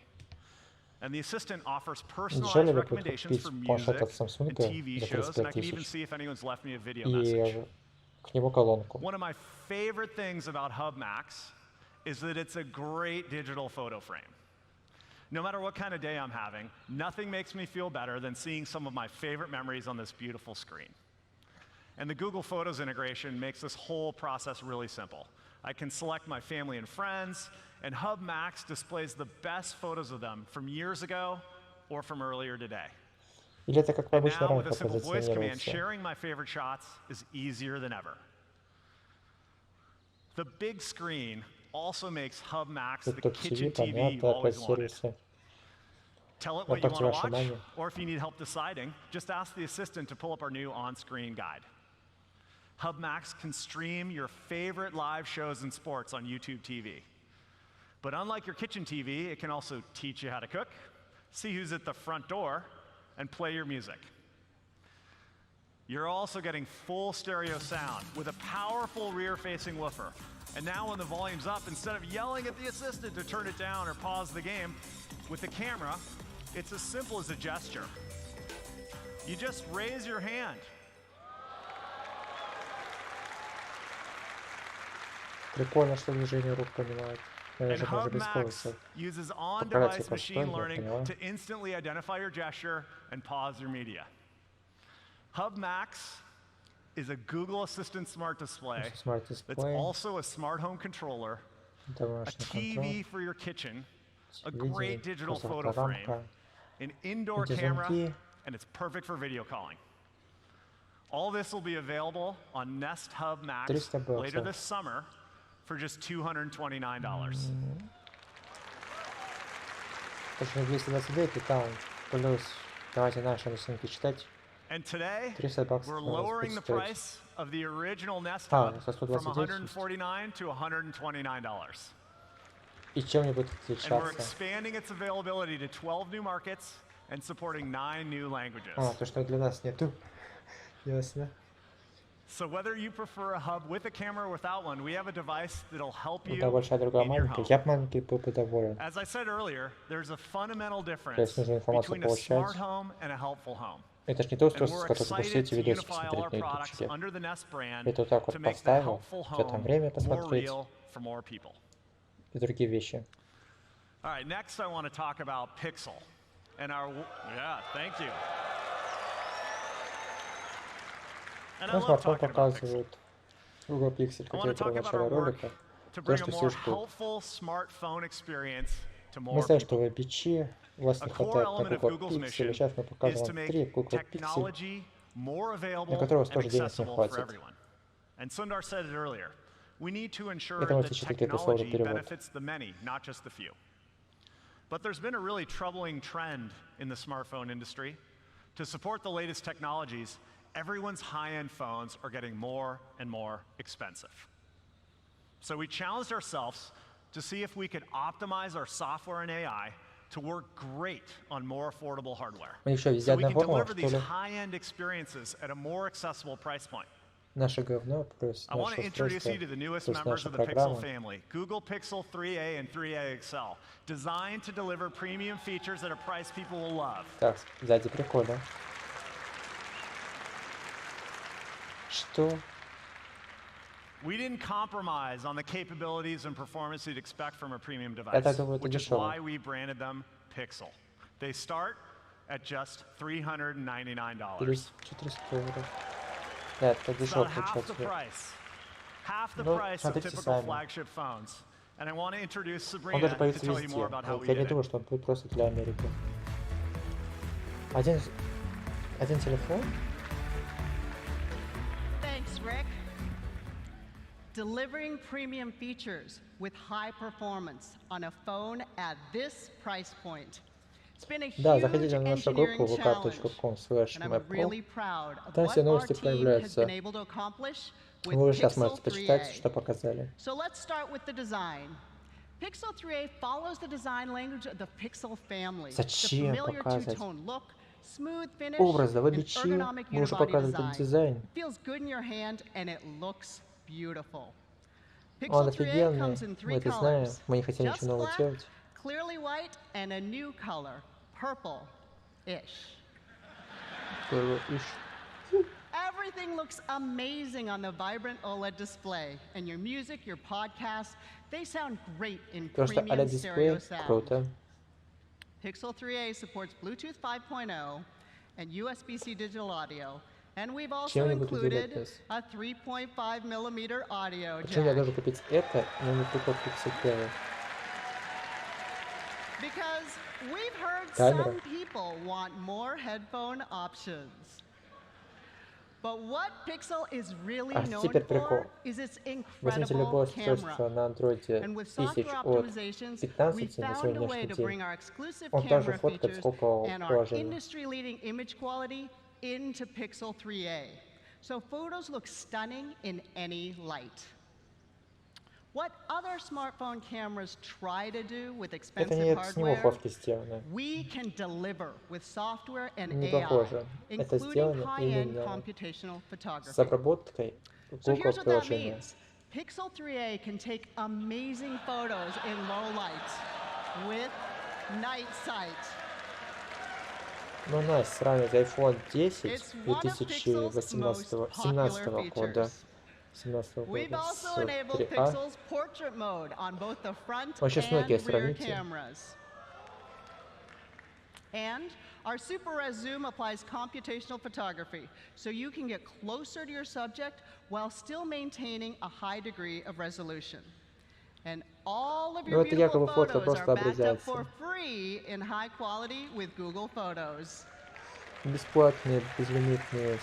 And the assistant offers personalized recommendations for music and TV shows, and I can even see if anyone's left me a video message. One of my favorite things about Hub Max is that it's a great digital photo frame. No matter what kind of day I'm having, nothing makes me feel better than seeing some of my favorite memories on this beautiful screen. And the Google Photos integration makes this whole process really simple. I can select my family and friends, and Hub Max displays the best photos of them from years ago or from earlier today. And now, with a simple voice command, sharing my favorite shots is easier than ever. The big screen also makes Hub Max the kitchen TV you've always wanted. Tell it what you want to watch, or if you need help deciding, just ask the assistant to pull up our new on-screen guide. Hub Max can stream your favorite live shows and sports on YouTube TV. But unlike your kitchen TV, it can also teach you how to cook, see who's at the front door, and play your music. You're also getting full stereo sound with a powerful rear-facing woofer. And now when the volume's up, instead of yelling at the assistant to turn it down or pause the game, with the camera, it's as simple as a gesture. You just raise your hand. Прикольно, что движение рук понимает. And Hub Max uses on-device machine learning to instantly identify your gesture and pause your media. Hub Max is a Google Assistant smart display that's also a smart home controller, a TV for your kitchen, a great digital photo frame, an indoor camera, and it's perfect for video calling. All this will be available on Nest Hub Max later this summer for just $229. Точно 229, и там плюс, давайте наши рисунки читать. And today, we're lowering the price of the original Nest Hub from $149 to $129. И чем они будут отличаться? And we're expanding its availability to 12 new markets and supporting 9 new languages. То, что для нас нету. Ясно. So whether you prefer a hub with a camera or without one, we have a device that'll help you in your home. As I said earlier, there's a fundamental difference between a smart home and a helpful home. Это ж не то устройство, с которым вы будете видосики смотреть на ютубчике. Это вот так вот поставил, что там время посмотреть и другие вещи. Next I want to talk about Pixel. And our thank you. Ну, смартфон показывает Google Pixel, как я говорил в начале ролика. То, что все ждут. Мы знаем, что вы бичи, у вас не хватает на Google Pixel, сейчас мы показываем 3 Google Pixel, на которые у вас тоже денег не хватит. Это может еще какие-то сложный перевод. But there's been a really troubling trend in the smartphone industry. To support the latest technologies, everyone's high-end phones are getting more and more expensive. So we challenged ourselves to see if we could optimize our software and AI to work great on more affordable hardware. So we can deliver these high-end experiences at a more accessible price point. Наше говно плюс I want to наше introduce you to устройство, the newest плюс members наша of the Pixel программа. family, Google Pixel 3a and 3a XL, designed to deliver premium features at a price people will love. Так, сзади прикольно. Что? We didn't compromise on the capabilities and performance you'd expect from a premium device, Это говорит which is дешево. why we branded them Pixel. They start at just $399. Плюс 400 €. Да, это It's дешево about half the получается. price. Half the Ну, price of смотрите typical сами. flagship phones. And I want to introduce Он Sabrina даже to появится tell you везде. more about how Вот we я не did it. думаю, что он будет просто для Америки. Один телефон? Thanks, Rick. Delivering premium features with high performance on a phone at this price point. It's been a Да, huge заходите на нашу группу engineering challenge, and I'm really vk.com/mebru. proud of Там what все our новости team has появляются. been able to accomplish with Вы сейчас Pixel можете почитать, 3a. что показали. So let's start with the design. Pixel 3a follows the design language of the Pixel family. The Зачем familiar показывать? two-tone look, smooth finish, Образ, да вы and бичи, ergonomic вы уже unibody показывали этот design. дизайн. It feels good in your hand and it looks beautiful. Он Pixel 3a офигенный, comes in мы 3 это знаем, colors. мы не хотели Just ничего нового black, делать. clearly white, and a new color, purple-ish. Everything looks amazing on the vibrant OLED display, and your music, your podcasts, they sound great in Потому что premium stereo OLED-дисплей sound. круто. Pixel 3a supports Bluetooth 5.0 and USB-C digital audio, and we've also Чем они будут included делать? a 3.5 millimeter audio Почему я jack. должен купить это, но не купил Pixel 1? Because we've heard Камера. some people want more headphone options. But what Pixel is really А known теперь прикол. for is its Возьмите любое incredible camera. устройство на андроиде And with 1000 software от optimizations, 15 we на found a way сегодняшний to день. bring our exclusive Он также camera фоткает features сколько and our положений. industry-leading image quality into Pixel 3a. So photos look stunning in any light. What other smartphone cameras try to do with Это expensive не с него hardware, фотки сделаны. we can deliver with software and Не AI, похоже. Это including сделано high-end именно computational photography. с обработкой So Google here's what that приложения. means. Pixel 3a can take amazing photos in low light with night sight. Ну, Настя, сравнивать iPhone 10 It's one of Pixel's most 2017 popular года. features. 17 We've года also с enabled 3A. Pixel's portrait mode on both the front Вот сейчас and Nokia rear сравните. cameras. And our Super Res Zoom applies computational photography, so you can get closer to your subject while still maintaining a high degree of resolution. And all of Ну, your это beautiful якобы фото photos просто are backed up обрезается. for free in high quality with Google Photos. Бесплатные, безлимитные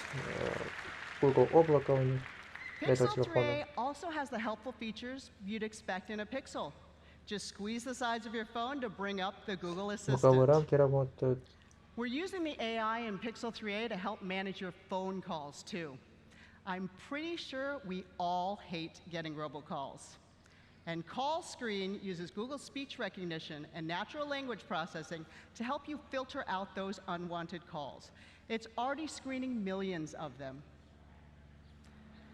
Google облако у них для этого Pixel телефона. 3a also has the helpful features you'd expect in a Pixel. Just squeeze the sides of your phone to bring up the Google Звуковые Assistant. рамки работают. We're using the AI in Pixel 3a to help manage your phone calls too. I'm pretty sure we all hate getting robocalls. And Call Screen uses Google speech recognition and natural language processing to help you filter out those unwanted calls. It's already screening millions of them.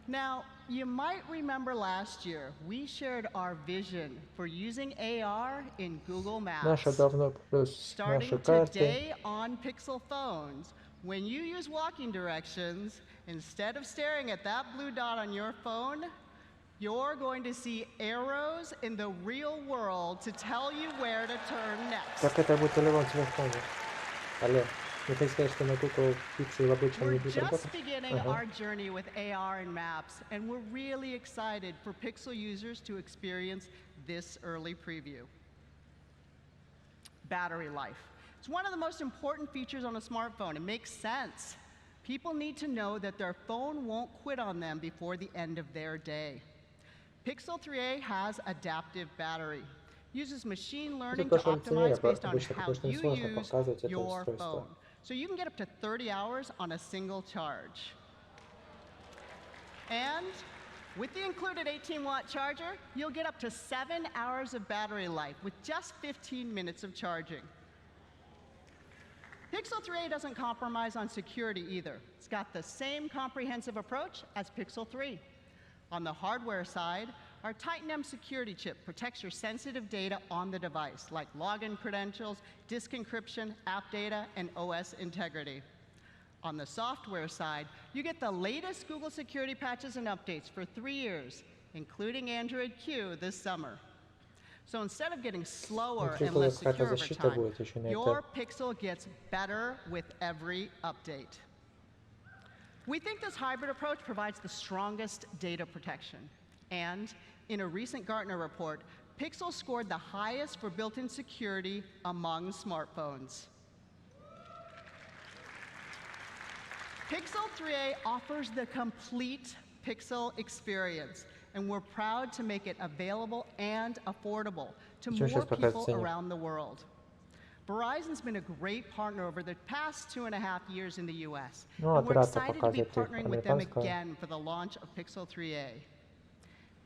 Now, you might remember last year, we shared our vision for using AR in Google Maps. Наше говно плюс Starting наши карты. today on Pixel phones, When you use walking directions, instead of staring at that blue dot on your phone, you're going to see arrows in the real world to tell you where to turn next. Так это будет в любом телефоне. Алло, не хотите сказать, что на Google Pixel обычно не будет работать? We're just beginning our journey with AR and maps, and we're really excited for Pixel users to experience this early preview. Battery life. It's one of the most important features on a smartphone. It makes sense. People need to know that their phone won't quit on them before the end of their day. Pixel 3a has adaptive battery. Uses machine learning to optimize based on how you use your phone. So you can get up to 30 hours on a single charge. And with the included 18-watt charger, you'll get up to 7 hours of battery life with just 15 minutes of charging. Pixel 3a doesn't compromise on security either. It's got the same comprehensive approach as Pixel 3. On the hardware side, our Titan M security chip protects your sensitive data on the device, like login credentials, disk encryption, app data, and OS integrity. On the software side, you get the latest Google security patches and updates for 3 years, including Android Q this summer. So instead of getting slower and less secure over time, your Pixel gets better with every update. We think this hybrid approach provides the strongest data protection. And in a recent Gartner report, Pixel scored the highest for built-in security among smartphones. Pixel 3a offers the complete Pixel experience, and we're proud to make it available and affordable to more people around the world. Verizon's been a great partner over the past 2.5 years in the US, and we're excited to be partnering with them again for the launch of Pixel 3a.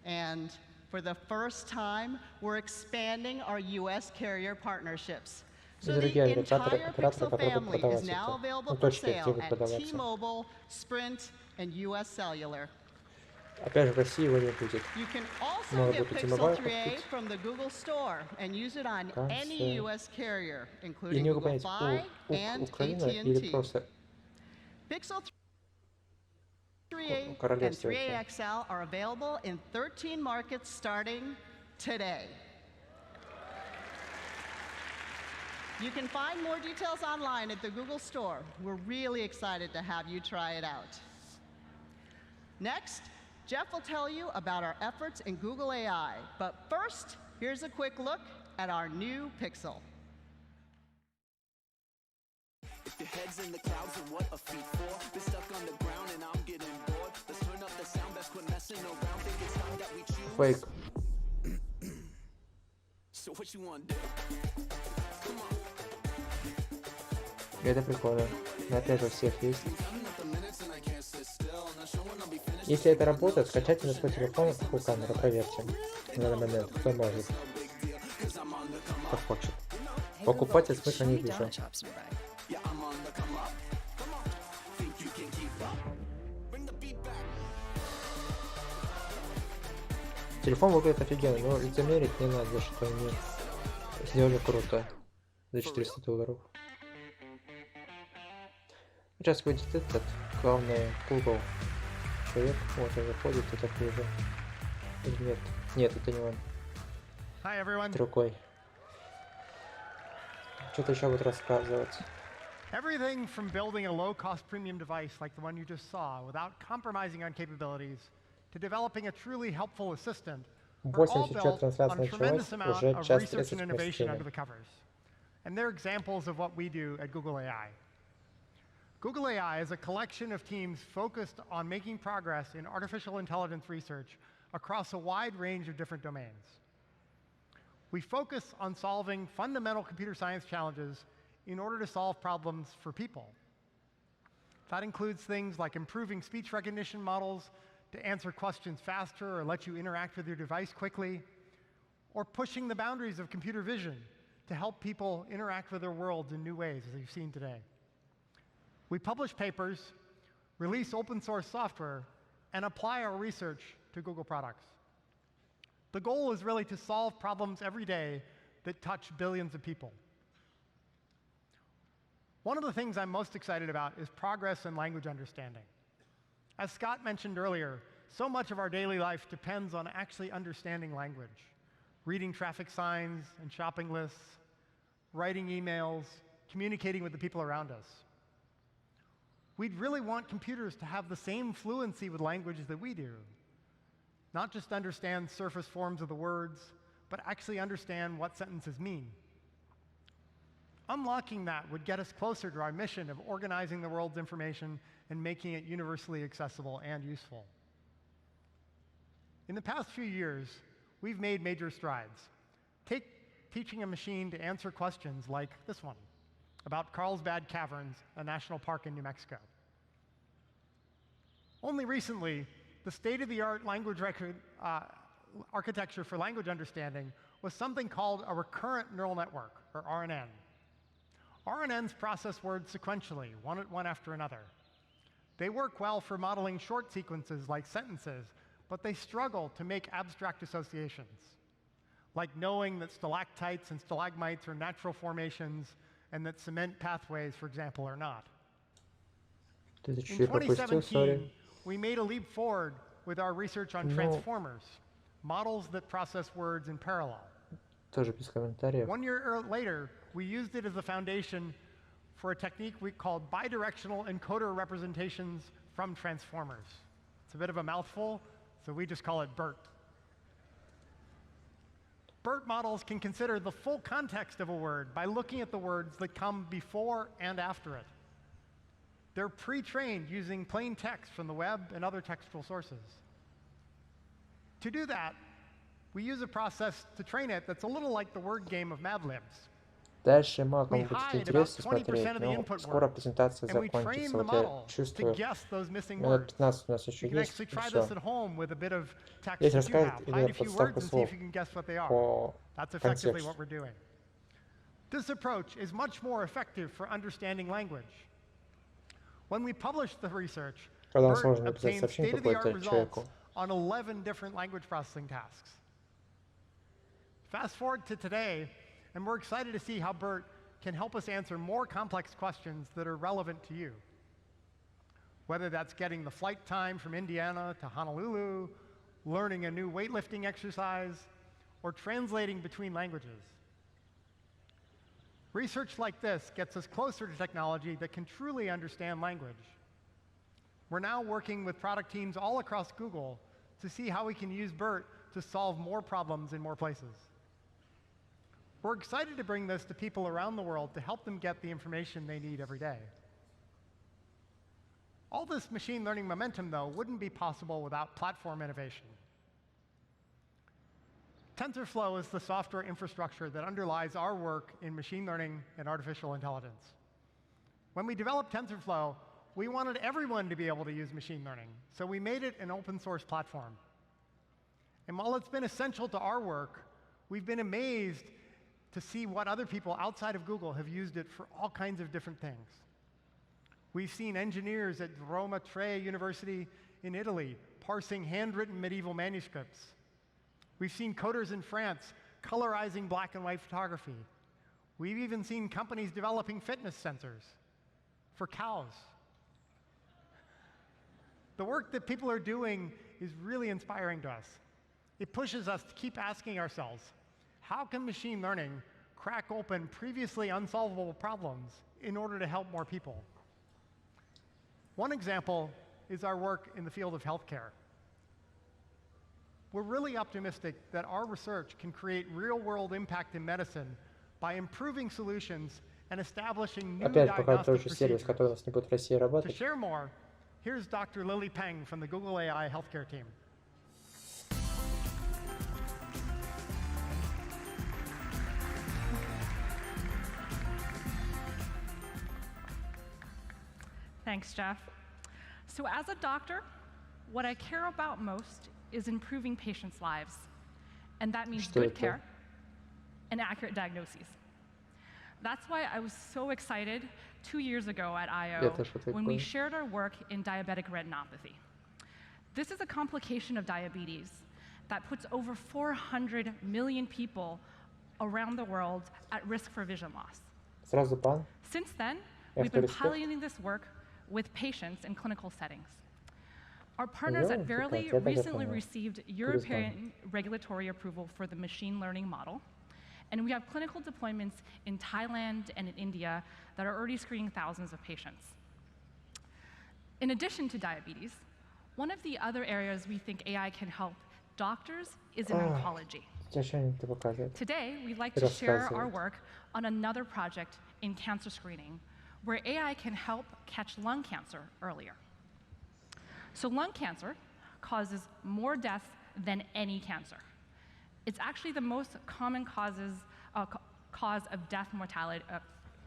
And for the first time, we're expanding our US carrier partnerships. So the entire Pixel family is now available for sale at T-Mobile, Sprint, and US Cellular. Опять же, в России его не будет. You can also get Pixel 3a from the Google Store and use it on any US carrier, including Google Fi and AT&T. Pixel 3a and 3a XL are available in 13 markets starting today. You can find more details online at the Google Store. We're really excited to have you try it out. Next, Jeff will tell you about our efforts in Google AI. But first, here's a quick look at our new Pixel. If your head's in the clouds and what a feat for, been stuck on the ground and I'm getting bored. Let's turn up the sound, best quit messing around. Think it's time that we choose. Fake. So what you want to do? Come on. Это прикольно. Но опять же, у всех есть. Если это работает, скачайте на свой телефон такую камеру, проверьте. На данный момент, кто может. Кто хочет. Покупать я смысла не вижу. Телефон выглядит офигенно, но лицемерить не надо, что они сделали круто. За $400. Сейчас выйдет этот главный Google человек. Вот он заходит, и так вижу. Или нет? Нет, это не он. Hi, everyone. Другой. Что-то еще будет рассказывать. Everything from building a low-cost premium device like the one you just saw without compromising on capabilities to developing a truly helpful assistant are all built on a tremendous amount of research and innovation under the covers. And they're examples of what we do at Google AI. Google AI is a collection of teams focused on making progress in artificial intelligence research across a wide range of different domains. We focus on solving fundamental computer science challenges in order to solve problems for people. That includes things like improving speech recognition models to answer questions faster or let you interact with your device quickly, or pushing the boundaries of computer vision to help people interact with their worlds in new ways, as you've seen today. We publish papers, release open source software, and apply our research to Google products. The goal is really to solve problems every day that touch billions of people. One of the things I'm most excited about is progress in language understanding. As Scott mentioned earlier, so much of our daily life depends on actually understanding language, reading traffic signs and shopping lists, writing emails, communicating with the people around us. We'd really want computers to have the same fluency with language that we do, not just understand surface forms of the words, but actually understand what sentences mean. Unlocking that would get us closer to our mission of organizing the world's information and making it universally accessible and useful. In the past few years, we've made major strides. Take teaching a machine to answer questions like this one about Carlsbad Caverns, a national park in New Mexico. Only recently, the state-of-the-art language architecture for language understanding was something called a recurrent neural network, or RNN. RNNs process words sequentially, one after another. They work well for modeling short sequences like sentences, but they struggle to make abstract associations, like knowing that stalactites and stalagmites are natural formations and that cement pathways, for example, are not. In 2017, we made a leap forward with our research on transformers, models that process words in parallel. Тоже без комментариев. 1 year later, we used it as a foundation for a technique we called bidirectional encoder representations from transformers. It's a bit of a mouthful, so we just call it BERT. BERT models can consider the full context of a word by looking at the words that come before and after it. They're pre-trained using plain text from the web and other textual sources. To do that, we use a process to train it that's a little like the word game of Mad Libs. Дальше маком будет интересно смотреть, но скоро презентация закончится. Вот я чувствую, минут 15 у нас еще есть, и все. Здесь расскажет или подставка слов по контексту. This approach is much more effective for understanding language. When we published the research, BERT obtained state-of-the-art results on 11 different language processing tasks. Fast forward to today, and we're excited to see how BERT can help us answer more complex questions that are relevant to you. Whether that's getting the flight time from Indiana to Honolulu, learning a new weightlifting exercise, or translating between languages. Research like this gets us closer to technology that can truly understand language. We're now working with product teams all across Google to see how we can use BERT to solve more problems in more places. We're excited to bring this to people around the world to help them get the information they need every day. All this machine learning momentum, though, wouldn't be possible without platform innovation. TensorFlow is the software infrastructure that underlies our work in machine learning and artificial intelligence. When we developed TensorFlow, we wanted everyone to be able to use machine learning, so we made it an open source platform. And while it's been essential to our work, we've been amazed to see what other people outside of Google have used it for all kinds of different things. We've seen engineers at Roma Tre University in Italy parsing handwritten medieval manuscripts. We've seen coders in France colorizing black and white photography. We've even seen companies developing fitness sensors for cows. The work that people are doing is really inspiring to us. It pushes us to keep asking ourselves, how can machine learning crack open previously unsolvable problems in order to help more people? One example is our work in the field of healthcare. We're really optimistic that our research can create real-world impact in medicine by improving solutions and establishing new diagnostic procedures. To share more, here's Dr. Lily Peng from the Google AI healthcare team. Thanks, Jeff. So as a doctor, what I care about most is improving patients' lives. And that means good care and accurate diagnoses. That's why I was so excited 2 years ago at I/O when we shared our work in diabetic retinopathy. This is a complication of diabetes that puts over 400 million people around the world at risk for vision loss. Since then, We've been piloting this work with patients in clinical settings. Our partners at Verily recently received European regulatory approval for the machine learning model, and we have clinical deployments in Thailand and in India that are already screening thousands of patients. In addition to diabetes, one of the other areas we think AI can help doctors is in oncology. Today, we'd like to share our work on another project in cancer screening, where AI can help catch lung cancer earlier. So lung cancer causes more deaths than any cancer. It's actually the most common cause of death mortality,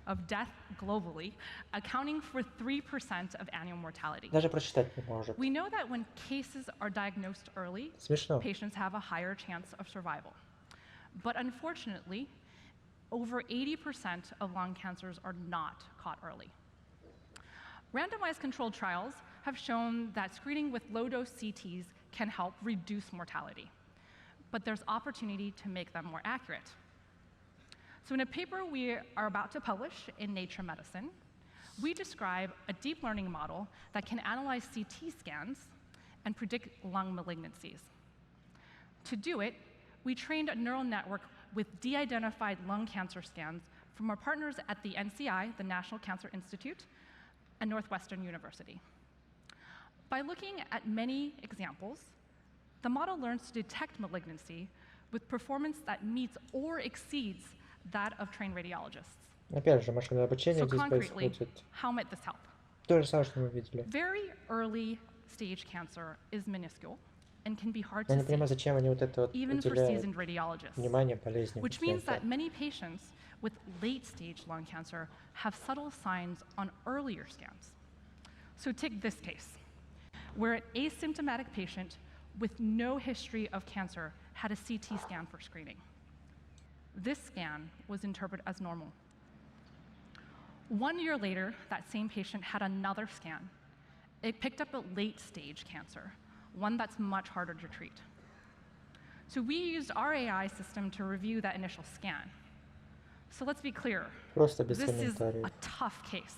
of death globally, accounting for 3% of annual mortality. Даже прочитать не может. We know that when cases are diagnosed early, patients have a higher chance of survival. But unfortunately, over 80% of lung cancers are not caught early. Randomized controlled trials have shown that screening with low-dose CTs can help reduce mortality, but there's opportunity to make them more accurate. So in a paper we are about to publish in Nature Medicine, we describe a deep learning model that can analyze CT scans and predict lung malignancies. To do it, we trained a neural network with de-identified lung cancer scans from our partners at the NCI, the National Cancer Institute, and Northwestern University. By looking at many examples, the model learns to detect malignancy with performance that meets or exceeds that of trained radiologists. Опять же, машинное обучение здесь происходит. How might this help? То же самое, что мы видели. Very early stage cancer is minuscule and can be hard Я to не понимаю, зачем они вот это вот even for уделяют seasoned radiologists, внимание болезням which means пациента. that many patients with late-stage lung cancer have subtle signs on earlier scans. So take this case, where an asymptomatic patient with no history of cancer had a CT scan for screening. This scan was interpreted as normal. 1 year later, that same patient had another scan. It picked up a late-stage cancer, one that's much harder to treat. So we used our AI system to review that initial scan. So let's be clear, this is a tough case.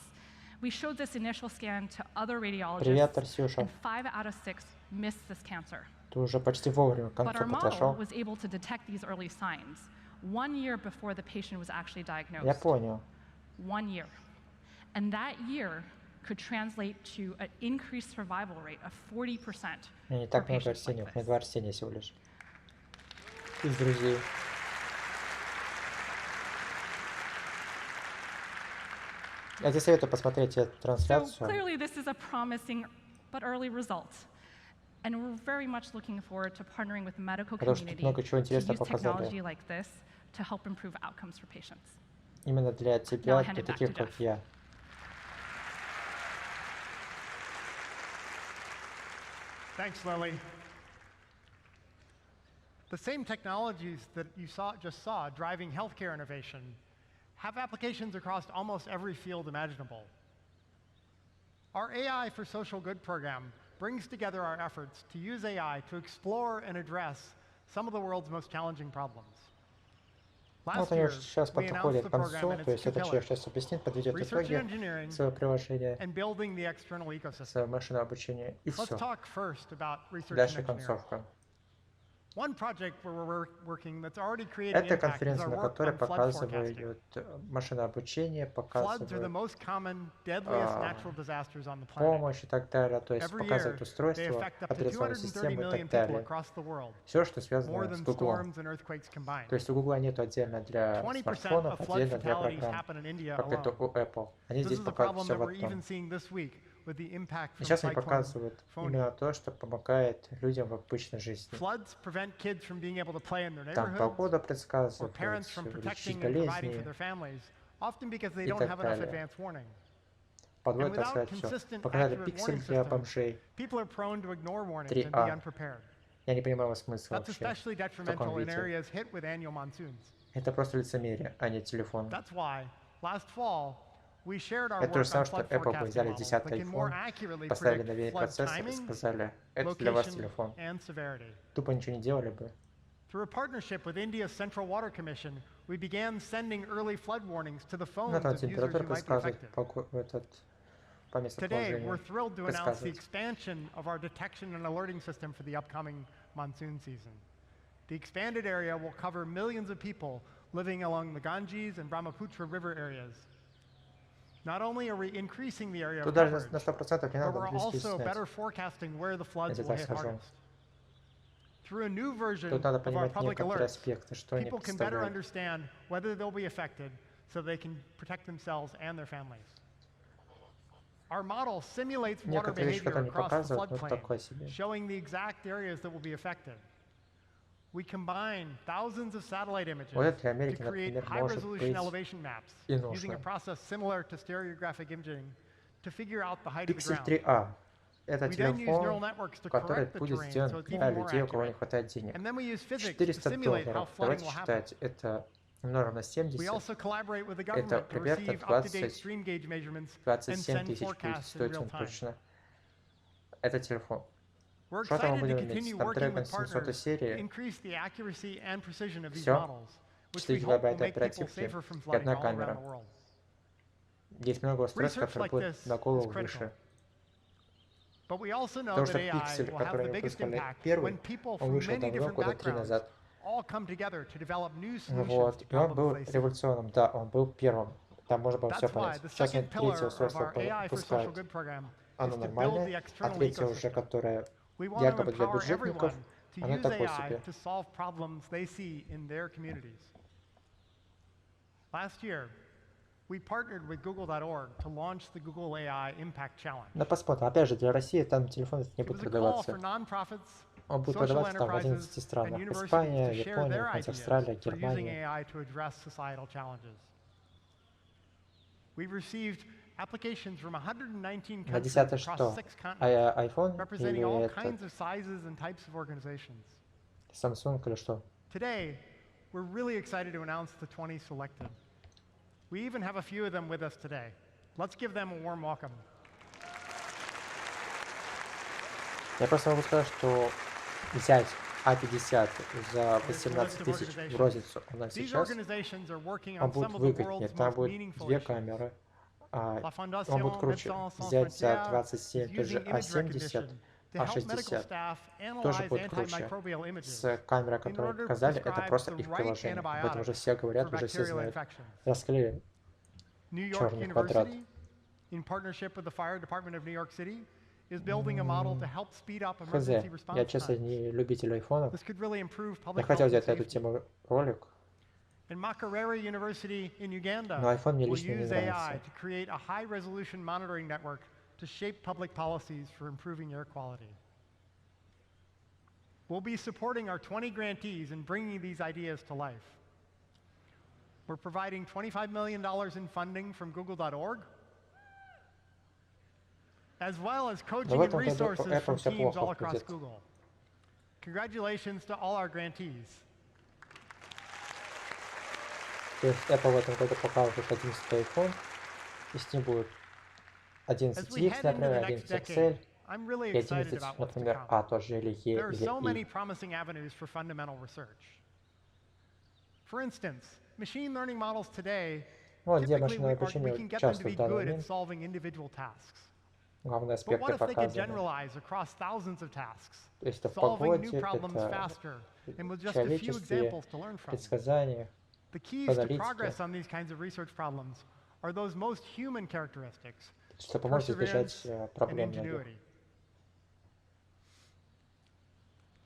We showed this initial scan to other radiologists, and 5 out of 6 missed this cancer. Ты уже почти вовремя к But концу our model подошел. was able to detect these early signs 1 year before the patient was actually diagnosed. Я понял. 1 year. And that year could translate to an increased survival rate of 40% У меня не for так много patients like растений, у this. меня 2 растения всего лишь. Из друзей. Я тебе советую посмотреть эту So трансляцию. clearly this is a promising but early result. And we're very much looking forward to partnering with the medical Потому что тут community много чего to интересного use technology показали. like this to help improve outcomes for patients. Именно для Now тебя, I'll hand для it back таких to как Jeff. я. Thanks, Lily. The same technologies that you just saw driving healthcare innovation have applications across almost every field imaginable. Our AI for Social Good program brings together our efforts to use AI to explore and address some of the world's most challenging problems. Вот они уже сейчас подходят к концу, то есть это человек сейчас объяснит, подведет итоги своего приложения с машинного обучения и все. Дальше концовка. Это конференция, на которой показывают машинное обучение, показывают помощь и так далее, то есть показывают устройства, операционные системы и так далее. Все, что связано с Гуглом. То есть у Гугла нет отдельно для смартфонов, отдельно для программ, как это у Apple. Они здесь показывают все в одном. И сейчас они показывают именно то, что помогает людям в обычной жизни. Там погода предсказывают, лечить болезни и так далее. Подводит, так сказать, все. Показали пиксель для бомжей. 3А. Я не понимаю смысла вообще в таком видео. Это просто лицемерие, а не телефон. Это то же самое, что Apple бы взяли 10-й iPhone, поставили новее процессор и сказали, это для вас телефон. Тупо ничего не делали бы. Through a partnership with India's Central Water Commission, we began sending early flood warnings to the phones of users who might be affected. Today, we're thrilled to announce the expansion of our detection and alerting system for the upcoming monsoon season. The expanded area will cover millions of people living along the Ganges and Brahmaputra river areas. Not only are we increasing the area of coverage, but we're also better forecasting where the floods will hit hardest. Through a new version of our public alerts, people can better understand whether they'll be affected so they can protect themselves and their families. Our model simulates water behavior across the floodplain, showing the exact areas that will be affected. We combine thousands of satellite images to create high-resolution elevation maps using a process similar to stereographic imaging to figure out the height of the ground. Pixel 3a. Это телефон, который будет сделан для людей, у кого не хватает денег. $400. Давайте считать, это умножим на 70. Это примерно 27 тысяч будет стоить он точно. Это телефон. Что там мы будем иметь? Snapdragon 700 серии. Все. 4 гигабайта оперативки и одна камера. Есть много устройств, которые будут на голову выше. Потому что пиксель, который выпускали первый, он вышел давно, года 3 назад. Вот. И он был революционным, да, он был первым. Там можно было все понять. Сейчас они третье устройство выпускают. Оно нормальное, а третье уже, которое якобы для бюджетников, оно такое себе. We partnered with Google.org to launch the Google AI Impact Challenge. Но посмотрим. Опять же, для России там телефоны не будут продаваться. Он будет продаваться там в 11 странах. Испания, Япония, Австралия, Германия. На 10-й что? iPhone или Samsung или что? Today, we're really excited to announce the 20 selected. We even have a few of them with us today. Let's give them a warm welcome. Я просто могу сказать, что взять A50 за 18 тысяч в розницу у нас сейчас, он будет выгоднее. Там будет 2 камеры, он будет круче. Взять за 27 тоже A70, A60 тоже будет круче. С камерой, которую показали, это просто их приложение. Об этом уже все говорят, уже все знают. Расклеили черный квадрат. Хз, я честно не любитель айфонов. Я хотел взять эту тему ролик. Но iPhone мне лично не нравится. To shape public policies for improving air quality. We'll be supporting our 20 grantees in bringing these ideas to life. We're providing $25 million in funding from Google.org, as well as coaching and resources from teams all across Google. Congratulations to all our grantees. То есть Apple в этом году покажет 11 iPhone, и с ним будет 11X, например, 11XL, и 11, например, A тоже, или E, или I. Вот где машинное обучение участвует в данный момент. Главные аспекты показаны. То есть это в погоде, это человечестве, предсказания, аналитике. Что поможет избежать проблем.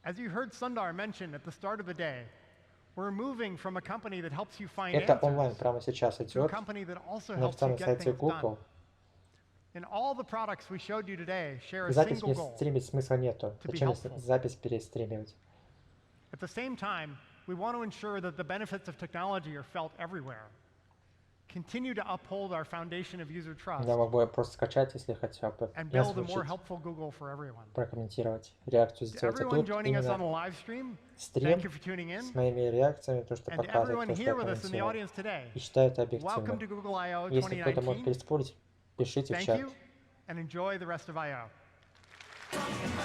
As you heard Sundar mention at the start of the day, we're moving from a company that helps you find answers to a company that also helps you get things done. And all the products we showed you today share a single goal. At the same time, we want to ensure that the benefits of technology are felt everywhere. Continue to uphold our foundation of user trust. Я могу просто скачать, если хотя бы не озвучить, прокомментировать, реакцию сделать. А тут именно стрим с моими реакциями, то, что показывает, то, что я комментирую. И считаю это объективным. Если кто-то может переспорить, пишите в чат.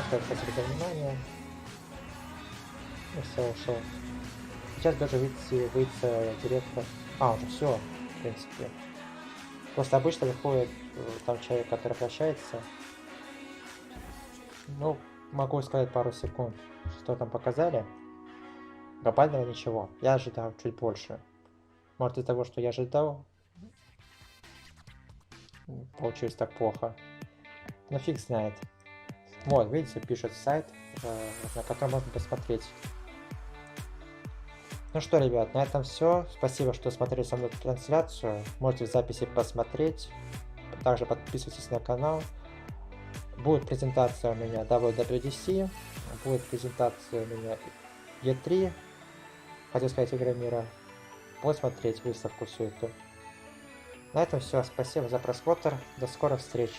Спасибо за внимание. И все, ушел. сейчас даже выйти директор. А, уже все, в принципе. Просто обычно выходит там человек, который прощается. Ну, могу сказать пару секунд, что там показали. Глобального ничего. Я ожидал чуть больше. Может, из-за того, что я ожидал, получилось так плохо. Но фиг знает. Вот, видите, пишет сайт, на котором можно посмотреть. Ну что, ребят, на этом все. Спасибо, что смотрели со мной эту трансляцию. Можете в записи посмотреть. Также подписывайтесь на канал. Будет презентация у меня WWDC. Будет презентация у меня E3. Хотел сказать, игры мира. Посмотреть выставку всю эту. На этом все. Спасибо за просмотр. До скорых встреч.